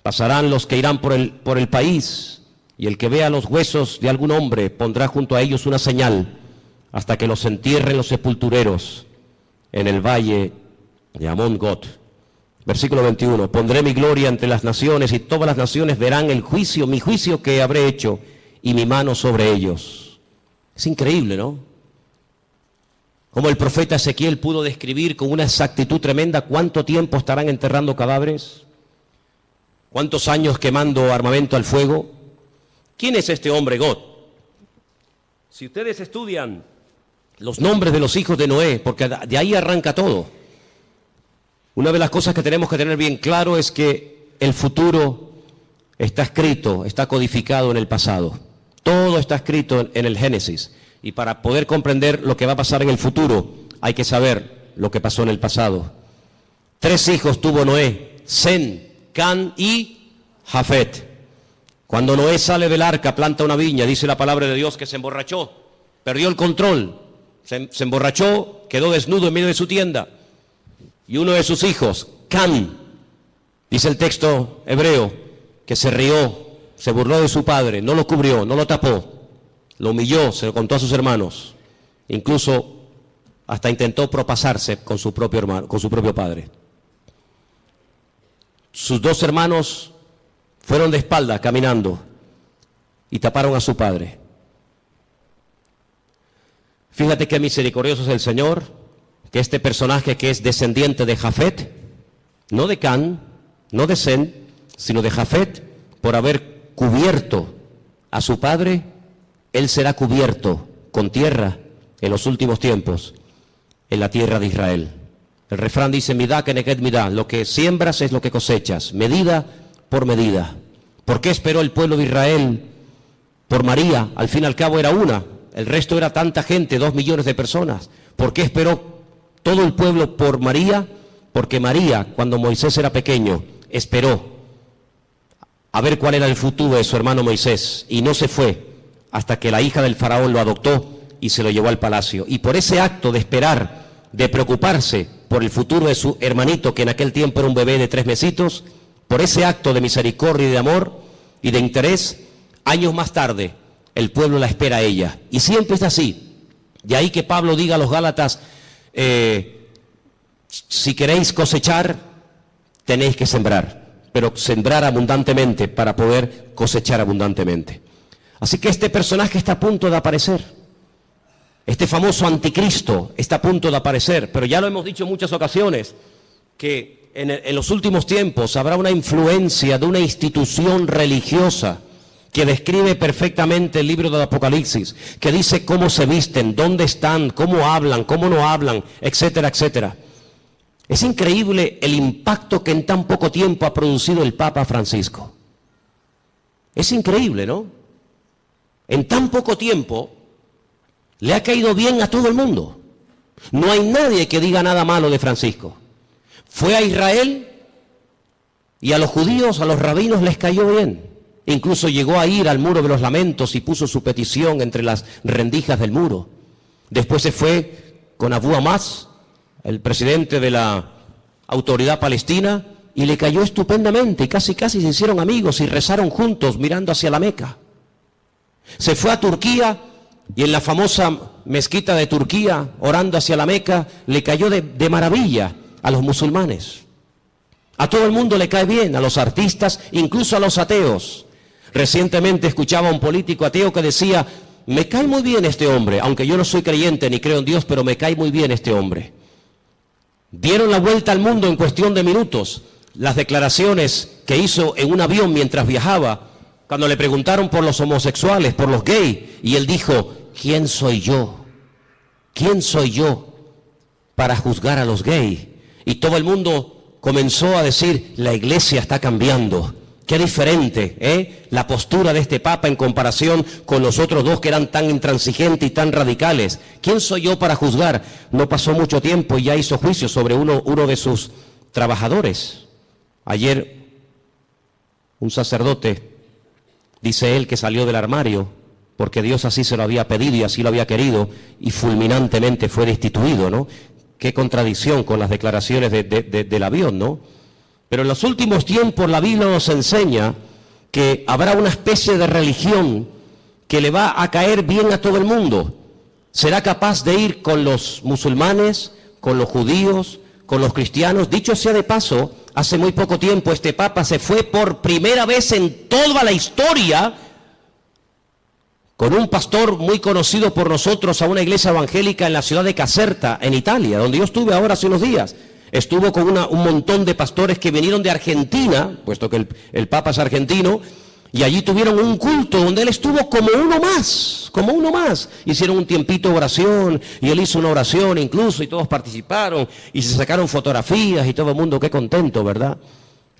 Pasarán los que irán por el país, y el que vea los huesos de algún hombre pondrá junto a ellos una señal, hasta que los entierren los sepultureros en el valle de Amón-Gad. Versículo 21, pondré mi gloria entre las naciones, y todas las naciones verán el juicio, mi juicio que habré hecho, y mi mano sobre ellos. Es increíble, ¿no? Como el profeta Ezequiel pudo describir con una exactitud tremenda cuánto tiempo estarán enterrando cadáveres, cuántos años quemando armamento al fuego. ¿Quién es este hombre, God? Si ustedes estudian los nombres de los hijos de Noé, porque de ahí arranca todo, una de las cosas que tenemos que tener bien claro es que el futuro está escrito, está codificado en el pasado. Todo está escrito en el Génesis. Y para poder comprender lo que va a pasar en el futuro, hay que saber lo que pasó en el pasado. 3 hijos tuvo Noé: Sem, Can y Jafet. Cuando Noé sale del arca, planta una viña, dice la palabra de Dios que se emborrachó, perdió el control, se emborrachó, quedó desnudo en medio de su tienda. Y uno de sus hijos, Can, dice el texto hebreo, que se rió, se burló de su padre, no lo cubrió, no lo tapó, lo humilló, se lo contó a sus hermanos, incluso hasta intentó propasarse con su propio hermano, con su propio padre. Sus 2 hermanos fueron de espalda caminando y taparon a su padre. Fíjate qué misericordioso es el Señor, que este personaje que es descendiente de Jafet, no de Can, no de Sem, sino de Jafet, por haber cubierto a su padre, él será cubierto con tierra en los últimos tiempos, en la tierra de Israel. El refrán dice, midá keneged midá, lo que siembras es lo que cosechas, medida por medida. ¿Por qué esperó el pueblo de Israel por María? Al fin y al cabo era una, el resto era tanta gente, 2 millones de personas. ¿Por qué esperó todo el pueblo por María? Porque María, cuando Moisés era pequeño, esperó a ver cuál era el futuro de su hermano Moisés, y no se fue hasta que la hija del faraón lo adoptó y se lo llevó al palacio. Y por ese acto de esperar, de preocuparse por el futuro de su hermanito, que en aquel tiempo era un bebé de 3 mesitos, por ese acto de misericordia y de amor y de interés, años más tarde, el pueblo la espera a ella. Y siempre es así. De ahí que Pablo diga a los Gálatas, si queréis cosechar, tenéis que sembrar, pero sembrar abundantemente para poder cosechar abundantemente. Así que este personaje está a punto de aparecer. Este famoso anticristo está a punto de aparecer, pero ya lo hemos dicho en muchas ocasiones, que en los últimos tiempos habrá una influencia de una institución religiosa que describe perfectamente el libro del Apocalipsis, que dice cómo se visten, dónde están, cómo hablan, cómo no hablan, etcétera, etcétera. Es increíble el impacto que en tan poco tiempo ha producido el Papa Francisco. Es increíble, ¿no? En tan poco tiempo le ha caído bien a todo el mundo. No hay nadie que diga nada malo de Francisco. Fue a Israel y a los judíos, a los rabinos les cayó bien. Incluso llegó a ir al muro de los lamentos y puso su petición entre las rendijas del muro. Después se fue con Abu Hamas, el presidente de la autoridad palestina, y le cayó estupendamente y casi se hicieron amigos y rezaron juntos mirando hacia la Meca. Se fue a Turquía y en la famosa mezquita de Turquía, orando hacia la Meca, le cayó de maravilla a los musulmanes. A todo el mundo le cae bien, a los artistas, incluso a los ateos. Recientemente escuchaba a un político ateo que decía, me cae muy bien este hombre, aunque yo no soy creyente ni creo en Dios, pero me cae muy bien este hombre. Dieron la vuelta al mundo en cuestión de minutos las declaraciones que hizo en un avión mientras viajaba, cuando le preguntaron por los homosexuales, por los gays, y él dijo, ¿quién soy yo? ¿Quién soy yo para juzgar a los gays? Y todo el mundo comenzó a decir, la iglesia está cambiando, Qué diferente, la postura de este Papa en comparación con los otros dos que eran tan intransigentes y tan radicales. ¿Quién soy yo para juzgar? No pasó mucho tiempo y ya hizo juicio sobre uno de sus trabajadores. Ayer un sacerdote, dice él, que salió del armario porque Dios así se lo había pedido y así lo había querido, y fulminantemente fue destituido, ¿no? Qué contradicción con las declaraciones del avión, ¿no? Pero en los últimos tiempos la Biblia nos enseña que habrá una especie de religión que le va a caer bien a todo el mundo. Será capaz de ir con los musulmanes, con los judíos, con los cristianos. Dicho sea de paso, hace muy poco tiempo este Papa se fue por primera vez en toda la historia con un pastor muy conocido por nosotros a una iglesia evangélica en la ciudad de Caserta, en Italia, donde yo estuve ahora hace unos días. Estuvo con un montón de pastores que vinieron de Argentina, puesto que el Papa es argentino, y allí tuvieron un culto donde él estuvo como uno más. Hicieron un tiempito de oración, y él hizo una oración incluso, y todos participaron, y se sacaron fotografías, y todo el mundo, qué contento, ¿verdad?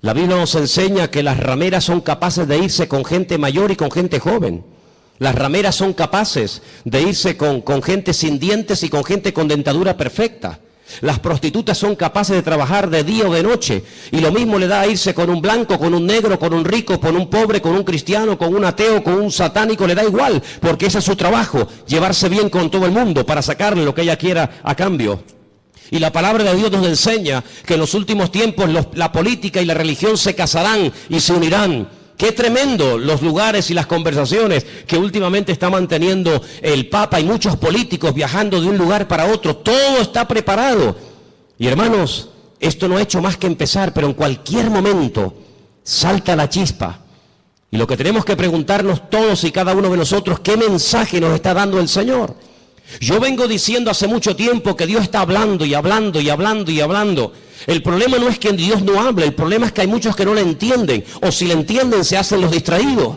La Biblia nos enseña que las rameras son capaces de irse con gente mayor y con gente joven. Las rameras son capaces de irse con gente sin dientes y con gente con dentadura perfecta. Las prostitutas son capaces de trabajar de día o de noche, y lo mismo le da a irse con un blanco, con un negro, con un rico, con un pobre, con un cristiano, con un ateo, con un satánico, le da igual, porque ese es su trabajo, llevarse bien con todo el mundo para sacarle lo que ella quiera a cambio. Y la palabra de Dios nos enseña que en los últimos tiempos la política y la religión se casarán y se unirán. Qué tremendo los lugares y las conversaciones que últimamente está manteniendo el Papa y muchos políticos viajando de un lugar para otro. Todo está preparado. Y hermanos, esto no ha hecho más que empezar, pero en cualquier momento salta la chispa. Y lo que tenemos que preguntarnos todos y cada uno de nosotros, ¿qué mensaje nos está dando el Señor? Yo vengo diciendo hace mucho tiempo que Dios está hablando y hablando y hablando y hablando. El problema no es que Dios no hable, el problema es que hay muchos que no le entienden, o si le entienden se hacen los distraídos.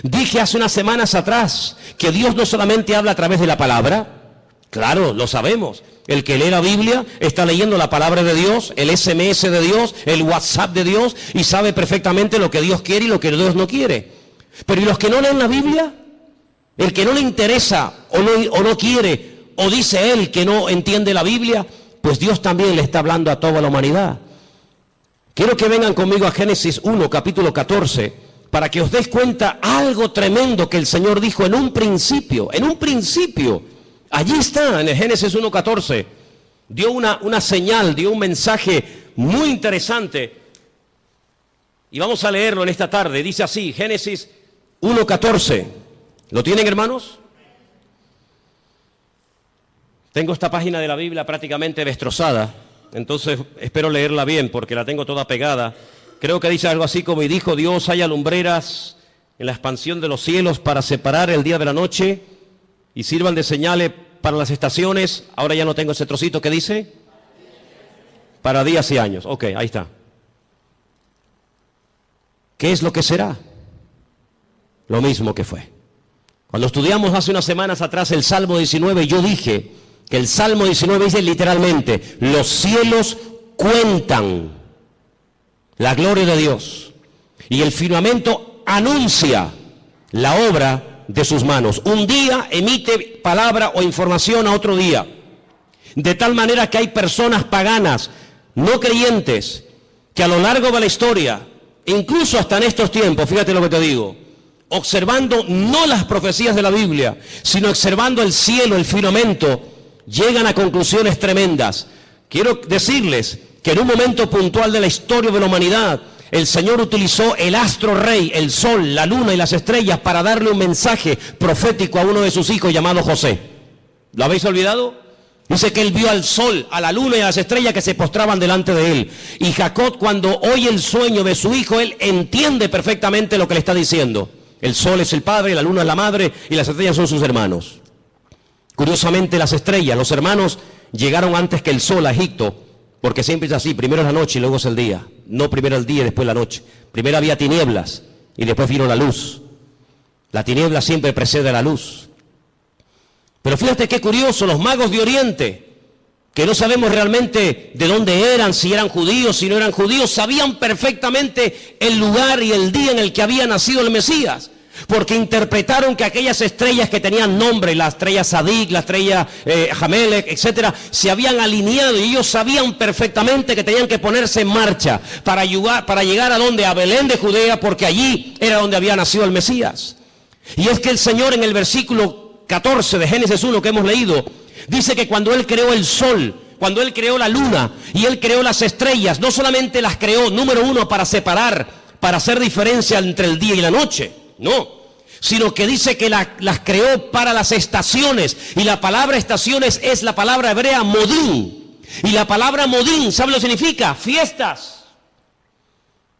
Dije hace unas semanas atrás que Dios no solamente habla a través de la palabra, claro, lo sabemos. El que lee la Biblia está leyendo la palabra de Dios, el SMS de Dios, el WhatsApp de Dios, y sabe perfectamente lo que Dios quiere y lo que Dios no quiere. Pero ¿y los que no leen la Biblia? El que no le interesa o no quiere, o dice él que no entiende la Biblia, pues Dios también le está hablando a toda la humanidad. Quiero que vengan conmigo a Génesis 1, capítulo 14, para que os des cuenta algo tremendo que el Señor dijo en un principio. Allí está, en el Génesis 1, 14. Dio una señal, dio un mensaje muy interesante. Y vamos a leerlo en esta tarde. Dice así, Génesis 1, 14. ¿Lo tienen, hermanos? Tengo esta página de la Biblia prácticamente destrozada, entonces espero leerla bien porque la tengo toda pegada. Creo que dice algo así como: y dijo Dios, haya lumbreras en la expansión de los cielos para separar el día de la noche y sirvan de señales para las estaciones. Ahora ya no tengo ese trocito que dice para días y años. Ok, ahí está. ¿Qué es lo que será? Lo mismo que fue. Cuando estudiamos hace unas semanas atrás el Salmo 19, yo dije que el Salmo 19 dice literalmente: los cielos cuentan la gloria de Dios y el firmamento anuncia la obra de sus manos. Un día emite palabra o información a otro día, de tal manera que hay personas paganas, no creyentes, que a lo largo de la historia, incluso hasta en estos tiempos, fíjate lo que te digo, observando no las profecías de la Biblia, sino observando el cielo, el firmamento, llegan a conclusiones tremendas. Quiero decirles que en un momento puntual de la historia de la humanidad, el Señor utilizó el astro rey, el sol, la luna y las estrellas para darle un mensaje profético a uno de sus hijos llamado José. ¿Lo habéis olvidado? Dice que él vio al sol, a la luna y a las estrellas que se postraban delante de él. Y Jacob, cuando oye el sueño de su hijo, él entiende perfectamente lo que le está diciendo. El sol es el padre, la luna es la madre y las estrellas son sus hermanos. Curiosamente, las estrellas, los hermanos, llegaron antes que el sol a Egipto, porque siempre es así: primero es la noche y luego es el día. No primero el día y después la noche. Primero había tinieblas y después vino la luz. La tiniebla siempre precede a la luz. Pero fíjate qué curioso, los magos de Oriente, que no sabemos realmente de dónde eran, si eran judíos, si no eran judíos, sabían perfectamente el lugar y el día en el que había nacido el Mesías, porque interpretaron que aquellas estrellas que tenían nombre, la estrella Sadik, la estrella Jamelec, etcétera, se habían alineado y ellos sabían perfectamente que tenían que ponerse en marcha para llegar a donde, a Belén de Judea, porque allí era donde había nacido el Mesías. Y es que el Señor en el versículo 14 de Génesis 1 que hemos leído, dice que cuando Él creó el sol, cuando Él creó la luna y Él creó las estrellas, no solamente las creó, número uno, para separar, para hacer diferencia entre el día y la noche, no, sino que dice que las creó para las estaciones, y la palabra estaciones es la palabra hebrea modín, y la palabra modín, ¿sabe lo que significa? Fiestas.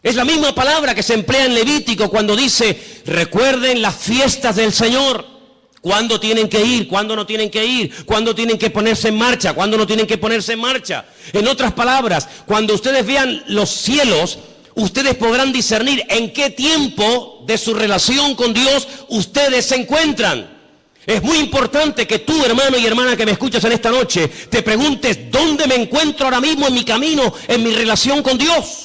Es la misma palabra que se emplea en Levítico cuando dice, recuerden las fiestas del Señor. ¿Cuándo tienen que ir? ¿Cuándo no tienen que ir? ¿Cuándo tienen que ponerse en marcha? ¿Cuándo no tienen que ponerse en marcha? En otras palabras, cuando ustedes vean los cielos, ustedes podrán discernir en qué tiempo de su relación con Dios ustedes se encuentran. Es muy importante que tú, hermano y hermana que me escuchas en esta noche, te preguntes, ¿dónde me encuentro ahora mismo en mi camino, en mi relación con Dios?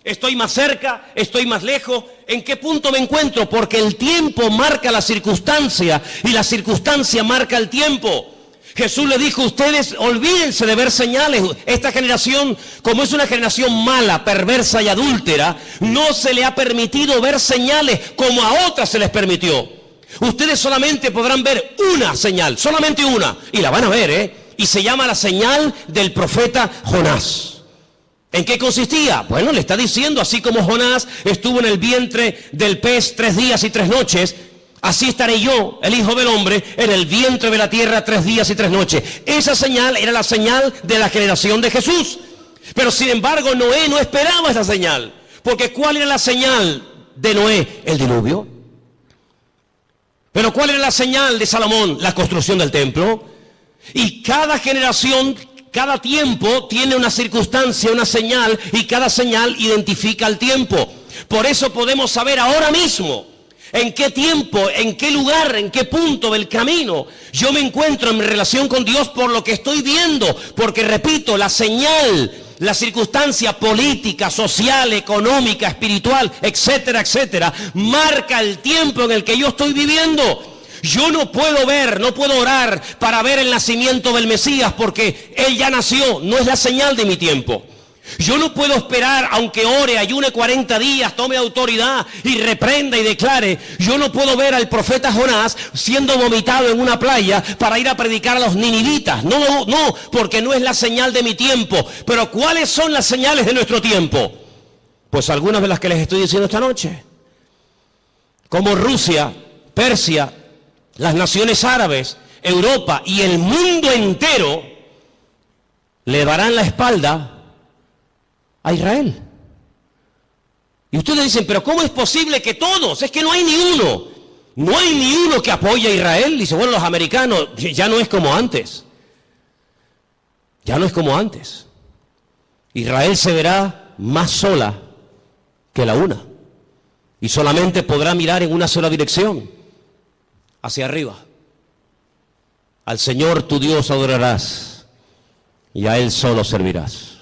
¿Estoy más cerca? ¿Estoy más lejos? ¿En qué punto me encuentro? Porque el tiempo marca la circunstancia y la circunstancia marca el tiempo. Jesús le dijo, ustedes olvídense de ver señales. Esta generación, como es una generación mala, perversa y adúltera, no se le ha permitido ver señales como a otras se les permitió. Ustedes solamente podrán ver una señal, solamente una, y la van a ver, y se llama la señal del profeta Jonás. ¿En qué consistía? Bueno, le está diciendo, así como Jonás estuvo en el vientre del pez 3 días y 3 noches, así estaré yo, el Hijo del Hombre, en el vientre de la tierra 3 días y 3 noches. Esa señal era la señal de la generación de Jesús. Pero sin embargo, Noé no esperaba esa señal. Porque ¿cuál era la señal de Noé? El diluvio. Pero ¿cuál era la señal de Salomón? La construcción del templo. Y cada generación, cada tiempo tiene una circunstancia, una señal, y cada señal identifica el tiempo. Por eso podemos saber ahora mismo en qué tiempo, en qué lugar, en qué punto del camino yo me encuentro en mi relación con Dios por lo que estoy viendo. Porque repito, la señal, la circunstancia política, social, económica, espiritual, etcétera, etcétera, marca el tiempo en el que yo estoy viviendo. Yo no puedo ver, no puedo orar para ver el nacimiento del Mesías porque Él ya nació, no es la señal de mi tiempo. Yo no puedo esperar, aunque ore, ayune 40 días, tome autoridad y reprenda y declare. Yo no puedo ver al profeta Jonás siendo vomitado en una playa para ir a predicar a los ninivitas. No, porque no es la señal de mi tiempo. Pero ¿cuáles son las señales de nuestro tiempo? Pues algunas de las que les estoy diciendo esta noche. Como Rusia, Persia, las naciones árabes, Europa y el mundo entero le darán la espalda a Israel. Y ustedes dicen, pero ¿cómo es posible que todos? Es que no hay ni uno. No hay ni uno que apoye a Israel. Dice, bueno, los americanos, ya no es como antes. Ya no es como antes. Israel se verá más sola que la una. Y solamente podrá mirar en una sola dirección, hacia arriba. Al Señor tu Dios adorarás y a Él solo servirás.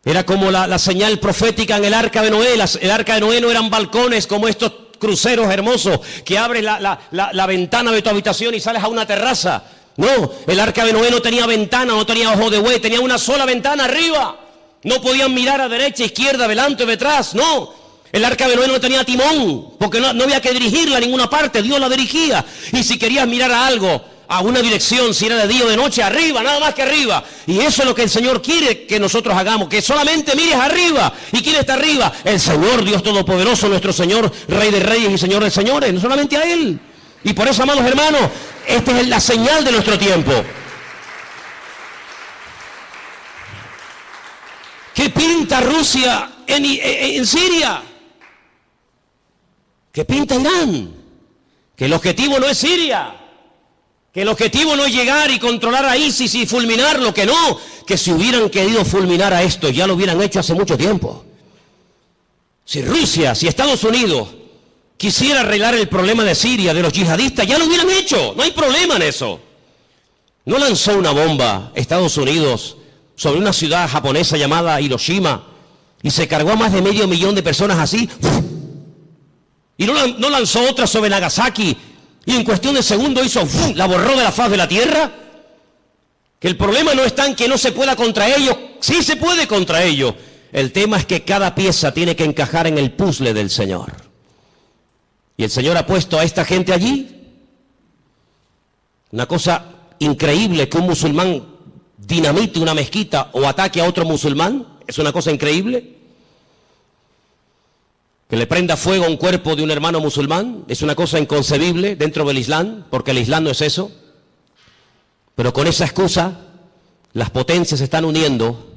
Era como la señal profética en el arca de Noé. El arca de Noé no eran balcones como estos cruceros hermosos que abres la ventana de tu habitación y sales a una terraza. No, el arca de Noé no tenía ventana, no tenía ojo de buey, tenía una sola ventana arriba. No podían mirar a derecha, izquierda, delante o detrás, no. El arca de Noé no tenía timón, porque no había que dirigirla a ninguna parte, Dios la dirigía. Y si querías mirar a algo, a una dirección, si era de día o de noche, arriba, nada más que arriba. Y eso es lo que el Señor quiere que nosotros hagamos, que solamente mires arriba. ¿Y quién está arriba? El Señor, Dios Todopoderoso, nuestro Señor, Rey de Reyes y Señor de Señores, no solamente a Él. Y por eso, amados hermanos, esta es la señal de nuestro tiempo. ¿Qué pinta Rusia en Siria? ¿Qué pinta Irán? Que el objetivo no es Siria. Que el objetivo no es llegar y controlar a ISIS y fulminarlo, que no. Que si hubieran querido fulminar a esto, ya lo hubieran hecho hace mucho tiempo. Si Rusia, si Estados Unidos quisiera arreglar el problema de Siria, de los yihadistas, ya lo hubieran hecho. No hay problema en eso. ¿No lanzó una bomba Estados Unidos sobre una ciudad japonesa llamada Hiroshima y se cargó a más de 500.000 de personas así? ¿Y no lanzó otra sobre Nagasaki y en cuestión de segundos hizo, la borró de la faz de la tierra? Que el problema no está en que no se pueda contra ellos, sí se puede contra ellos. El tema es que cada pieza tiene que encajar en el puzzle del Señor. Y el Señor ha puesto a esta gente allí. Una cosa increíble que un musulmán dinamite una mezquita o ataque a otro musulmán, es una cosa increíble. Que le prenda fuego a un cuerpo de un hermano musulmán, es una cosa inconcebible dentro del Islam, porque el Islam no es eso. Pero con esa excusa, las potencias se están uniendo,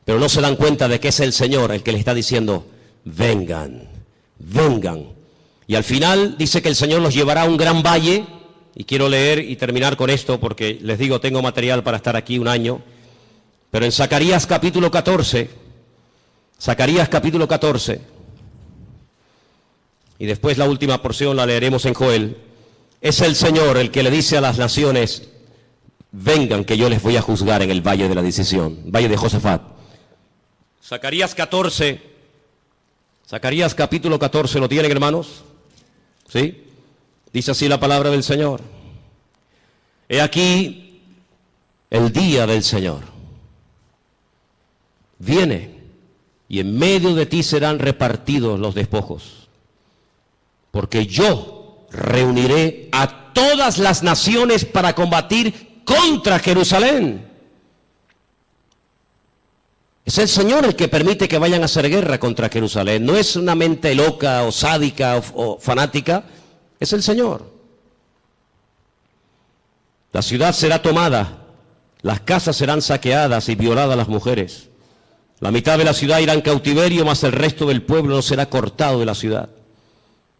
pero no se dan cuenta de que es el Señor el que les está diciendo, vengan, vengan. Y al final dice que el Señor los llevará a un gran valle, y quiero leer y terminar con esto, porque les digo, tengo material para estar aquí un año, pero en Zacarías capítulo 14, y después la última porción la leeremos en Joel, es el Señor el que le dice a las naciones, vengan que yo les voy a juzgar en el valle de la decisión, valle de Josafat. Zacarías capítulo 14, ¿lo tienen, hermanos? ¿Sí? Dice así la palabra del Señor. He aquí el día del Señor. Viene y en medio de ti serán repartidos los despojos. Porque yo reuniré a todas las naciones para combatir contra Jerusalén. Es el Señor el que permite que vayan a hacer guerra contra Jerusalén. No es una mente loca o sádica o fanática. Es el Señor. La ciudad será tomada, las casas serán saqueadas y violadas las mujeres. La mitad de la ciudad irá en cautiverio, mas el resto del pueblo no será cortado de la ciudad.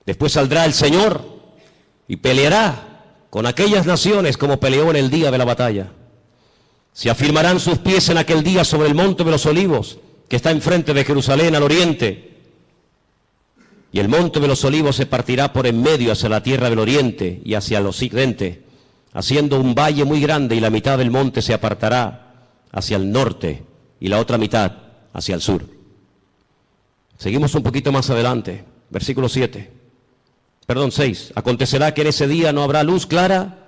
Después saldrá el Señor y peleará con aquellas naciones como peleó en el día de la batalla. Se afirmarán sus pies en aquel día sobre el monte de los olivos, que está enfrente de Jerusalén al oriente. Y el monte de los olivos se partirá por en medio hacia la tierra del oriente y hacia el occidente, haciendo un valle muy grande, y la mitad del monte se apartará hacia el norte y la otra mitad hacia el sur. Seguimos un poquito más adelante, versículo 6. Acontecerá que en ese día no habrá luz clara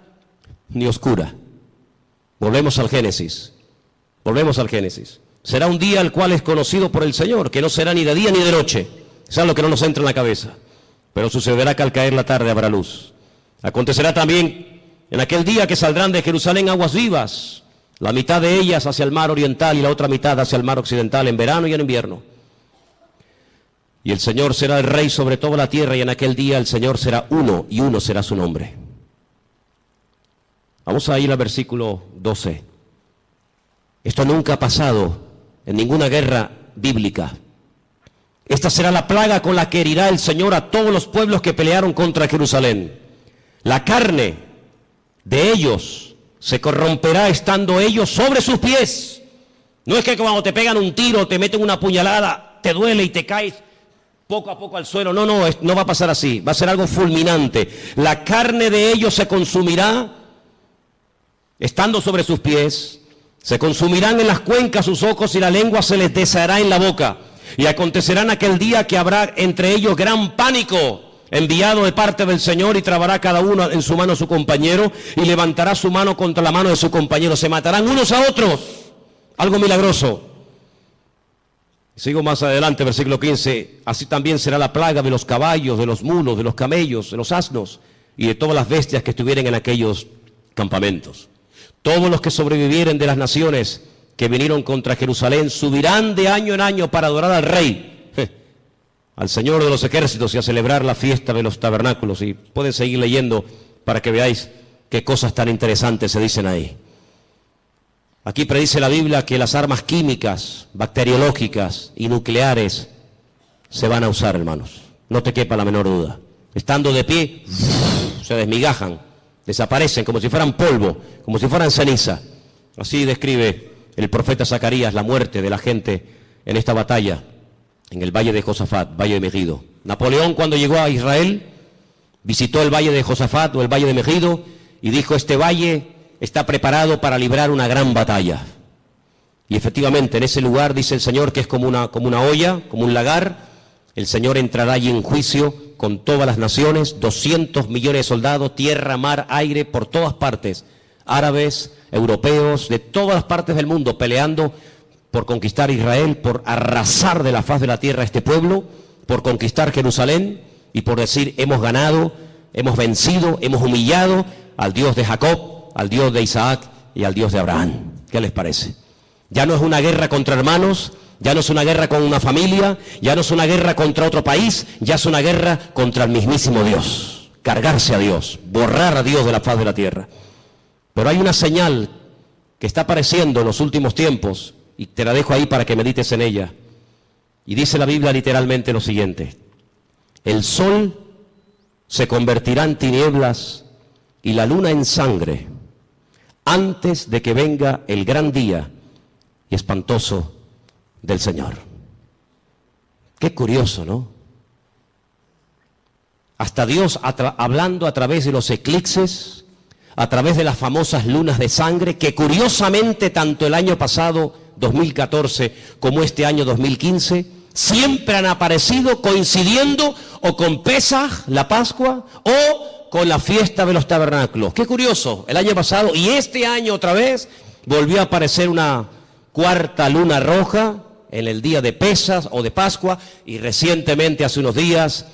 ni oscura. Volvemos al Génesis. Será un día el cual es conocido por el Señor, que no será ni de día ni de noche. Eso es lo que no nos entra en la cabeza. Pero sucederá que al caer la tarde habrá luz. Acontecerá también en aquel día que saldrán de Jerusalén aguas vivas, la mitad de ellas hacia el mar oriental y la otra mitad hacia el mar occidental, en verano y en invierno. Y el Señor será el rey sobre toda la tierra, y en aquel día el Señor será uno, y uno será su nombre. Vamos a ir al versículo 12. Esto nunca ha pasado en ninguna guerra bíblica. Esta será la plaga con la que herirá el Señor a todos los pueblos que pelearon contra Jerusalén. La carne de ellos se corromperá estando ellos sobre sus pies. No es que cuando te pegan un tiro, te meten una puñalada, te duele y te caes poco a poco al suelo. No va a pasar así. Va a ser algo fulminante. La carne de ellos se consumirá estando sobre sus pies. Se consumirán en las cuencas sus ojos y la lengua se les deshará en la boca. Y acontecerá en aquel día que habrá entre ellos gran pánico, enviado de parte del Señor, y trabará cada uno en su mano a su compañero, y levantará su mano contra la mano de su compañero. Se matarán unos a otros. Algo milagroso. Sigo más adelante, versículo 15. Así también será la plaga de los caballos, de los mulos, de los camellos, de los asnos, y de todas las bestias que estuvieren en aquellos campamentos. Todos los que sobrevivieren de las naciones que vinieron contra Jerusalén subirán de año en año para adorar al Rey, al Señor de los ejércitos, y a celebrar la fiesta de los tabernáculos. Y pueden seguir leyendo para que veáis qué cosas tan interesantes se dicen ahí. Aquí predice la Biblia que las armas químicas, bacteriológicas y nucleares se van a usar, hermanos. No te quepa la menor duda. Estando de pie, se desmigajan, desaparecen como si fueran polvo, como si fueran ceniza. Así describe el profeta Zacarías la muerte de la gente en esta batalla, en el valle de Josafat, valle de Megido. Napoleón, cuando llegó a Israel, visitó el valle de Josafat o el valle de Megido y dijo: este valle está preparado para librar una gran batalla. Y efectivamente, en ese lugar dice el Señor que es como una olla, como un lagar. El Señor entrará allí en juicio con todas las naciones, 200 millones de soldados, tierra, mar, aire, por todas partes. Árabes, europeos, de todas las partes del mundo, peleando por conquistar Israel, por arrasar de la faz de la tierra a este pueblo, por conquistar Jerusalén y por decir, hemos ganado, hemos vencido, hemos humillado al Dios de Jacob, al Dios de Isaac y al Dios de Abraham. ¿Qué les parece? Ya no es una guerra contra hermanos, ya no es una guerra con una familia, ya no es una guerra contra otro país, ya es una guerra contra el mismísimo Dios. Cargarse a Dios, borrar a Dios de la faz de la tierra. Pero hay una señal que está apareciendo en los últimos tiempos, y te la dejo ahí para que medites en ella. Y dice la Biblia literalmente lo siguiente: el sol se convertirá en tinieblas y la luna en sangre antes de que venga el gran día y espantoso del Señor. Qué curioso, ¿no? Hasta Dios hablando a través de los eclipses, a través de las famosas lunas de sangre, que curiosamente tanto el año pasado, 2014, como este año 2015, siempre han aparecido coincidiendo o con Pesaj, la Pascua, o con la fiesta de los tabernáculos. Qué curioso, el año pasado y este año otra vez volvió a aparecer una cuarta luna roja en el día de Pesaj o de Pascua, y recientemente, hace unos días,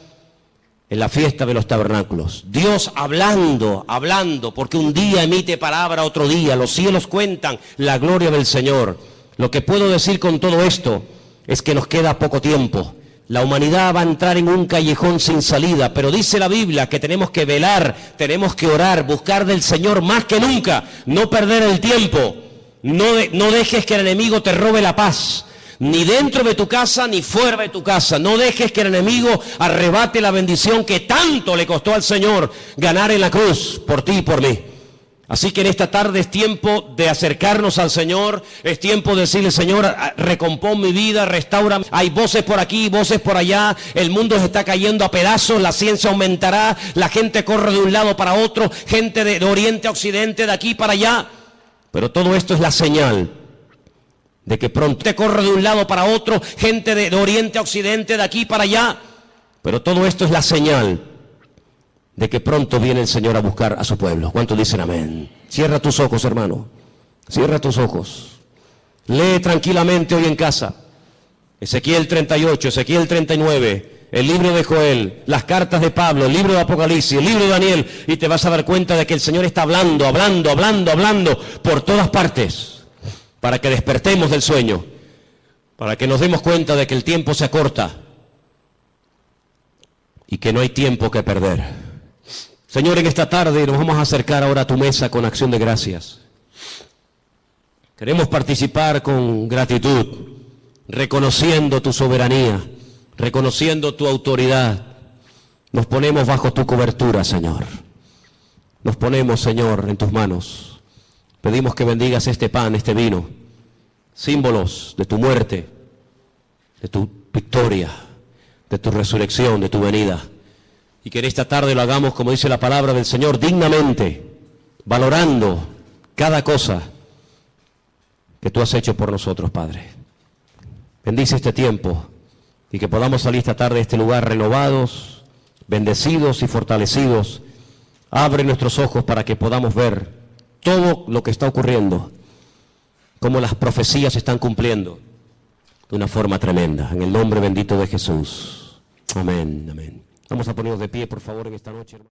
en la fiesta de los tabernáculos. Dios hablando, porque un día emite palabra, otro día, los cielos cuentan la gloria del Señor. Lo que puedo decir con todo esto es que nos queda poco tiempo. La humanidad va a entrar en un callejón sin salida, pero dice la Biblia que tenemos que velar, tenemos que orar, buscar del Señor más que nunca, no perder el tiempo. No dejes que el enemigo te robe la paz, ni dentro de tu casa ni fuera de tu casa. No dejes que el enemigo arrebate la bendición que tanto le costó al Señor ganar en la cruz por ti y por mí. Así que en esta tarde es tiempo de acercarnos al Señor, es tiempo de decirle: Señor, recompón mi vida, restaura. Hay voces por aquí, voces por allá, el mundo se está cayendo a pedazos, la ciencia aumentará, la gente corre de un lado para otro, gente de oriente a occidente, de aquí para allá. Pero todo esto es la señal de que pronto te corre de un lado para otro, gente de oriente a occidente, de aquí para allá. Pero todo esto es la señal de que pronto viene el Señor a buscar a su pueblo. ¿Cuántos dicen amén? Cierra tus ojos, hermano. Cierra tus ojos. Lee tranquilamente hoy en casa Ezequiel 38, Ezequiel 39, el libro de Joel, las cartas de Pablo, el libro de Apocalipsis, el libro de Daniel, y te vas a dar cuenta de que el Señor está hablando por todas partes, para que despertemos del sueño, para que nos demos cuenta de que el tiempo se acorta y que no hay tiempo que perder. Señor, en esta tarde nos vamos a acercar ahora a tu mesa con acción de gracias. Queremos participar con gratitud, reconociendo tu soberanía, reconociendo tu autoridad. Nos ponemos bajo tu cobertura, Señor. Nos ponemos, Señor, en tus manos. Pedimos que bendigas este pan, este vino, símbolos de tu muerte, de tu victoria, de tu resurrección, de tu venida. Y que en esta tarde lo hagamos, como dice la palabra del Señor, dignamente, valorando cada cosa que tú has hecho por nosotros, Padre. Bendice este tiempo y que podamos salir esta tarde de este lugar renovados, bendecidos y fortalecidos. Abre nuestros ojos para que podamos ver todo lo que está ocurriendo, cómo las profecías se están cumpliendo de una forma tremenda. En el nombre bendito de Jesús. Amén, amén. Vamos a ponernos de pie, por favor, en esta noche, hermano.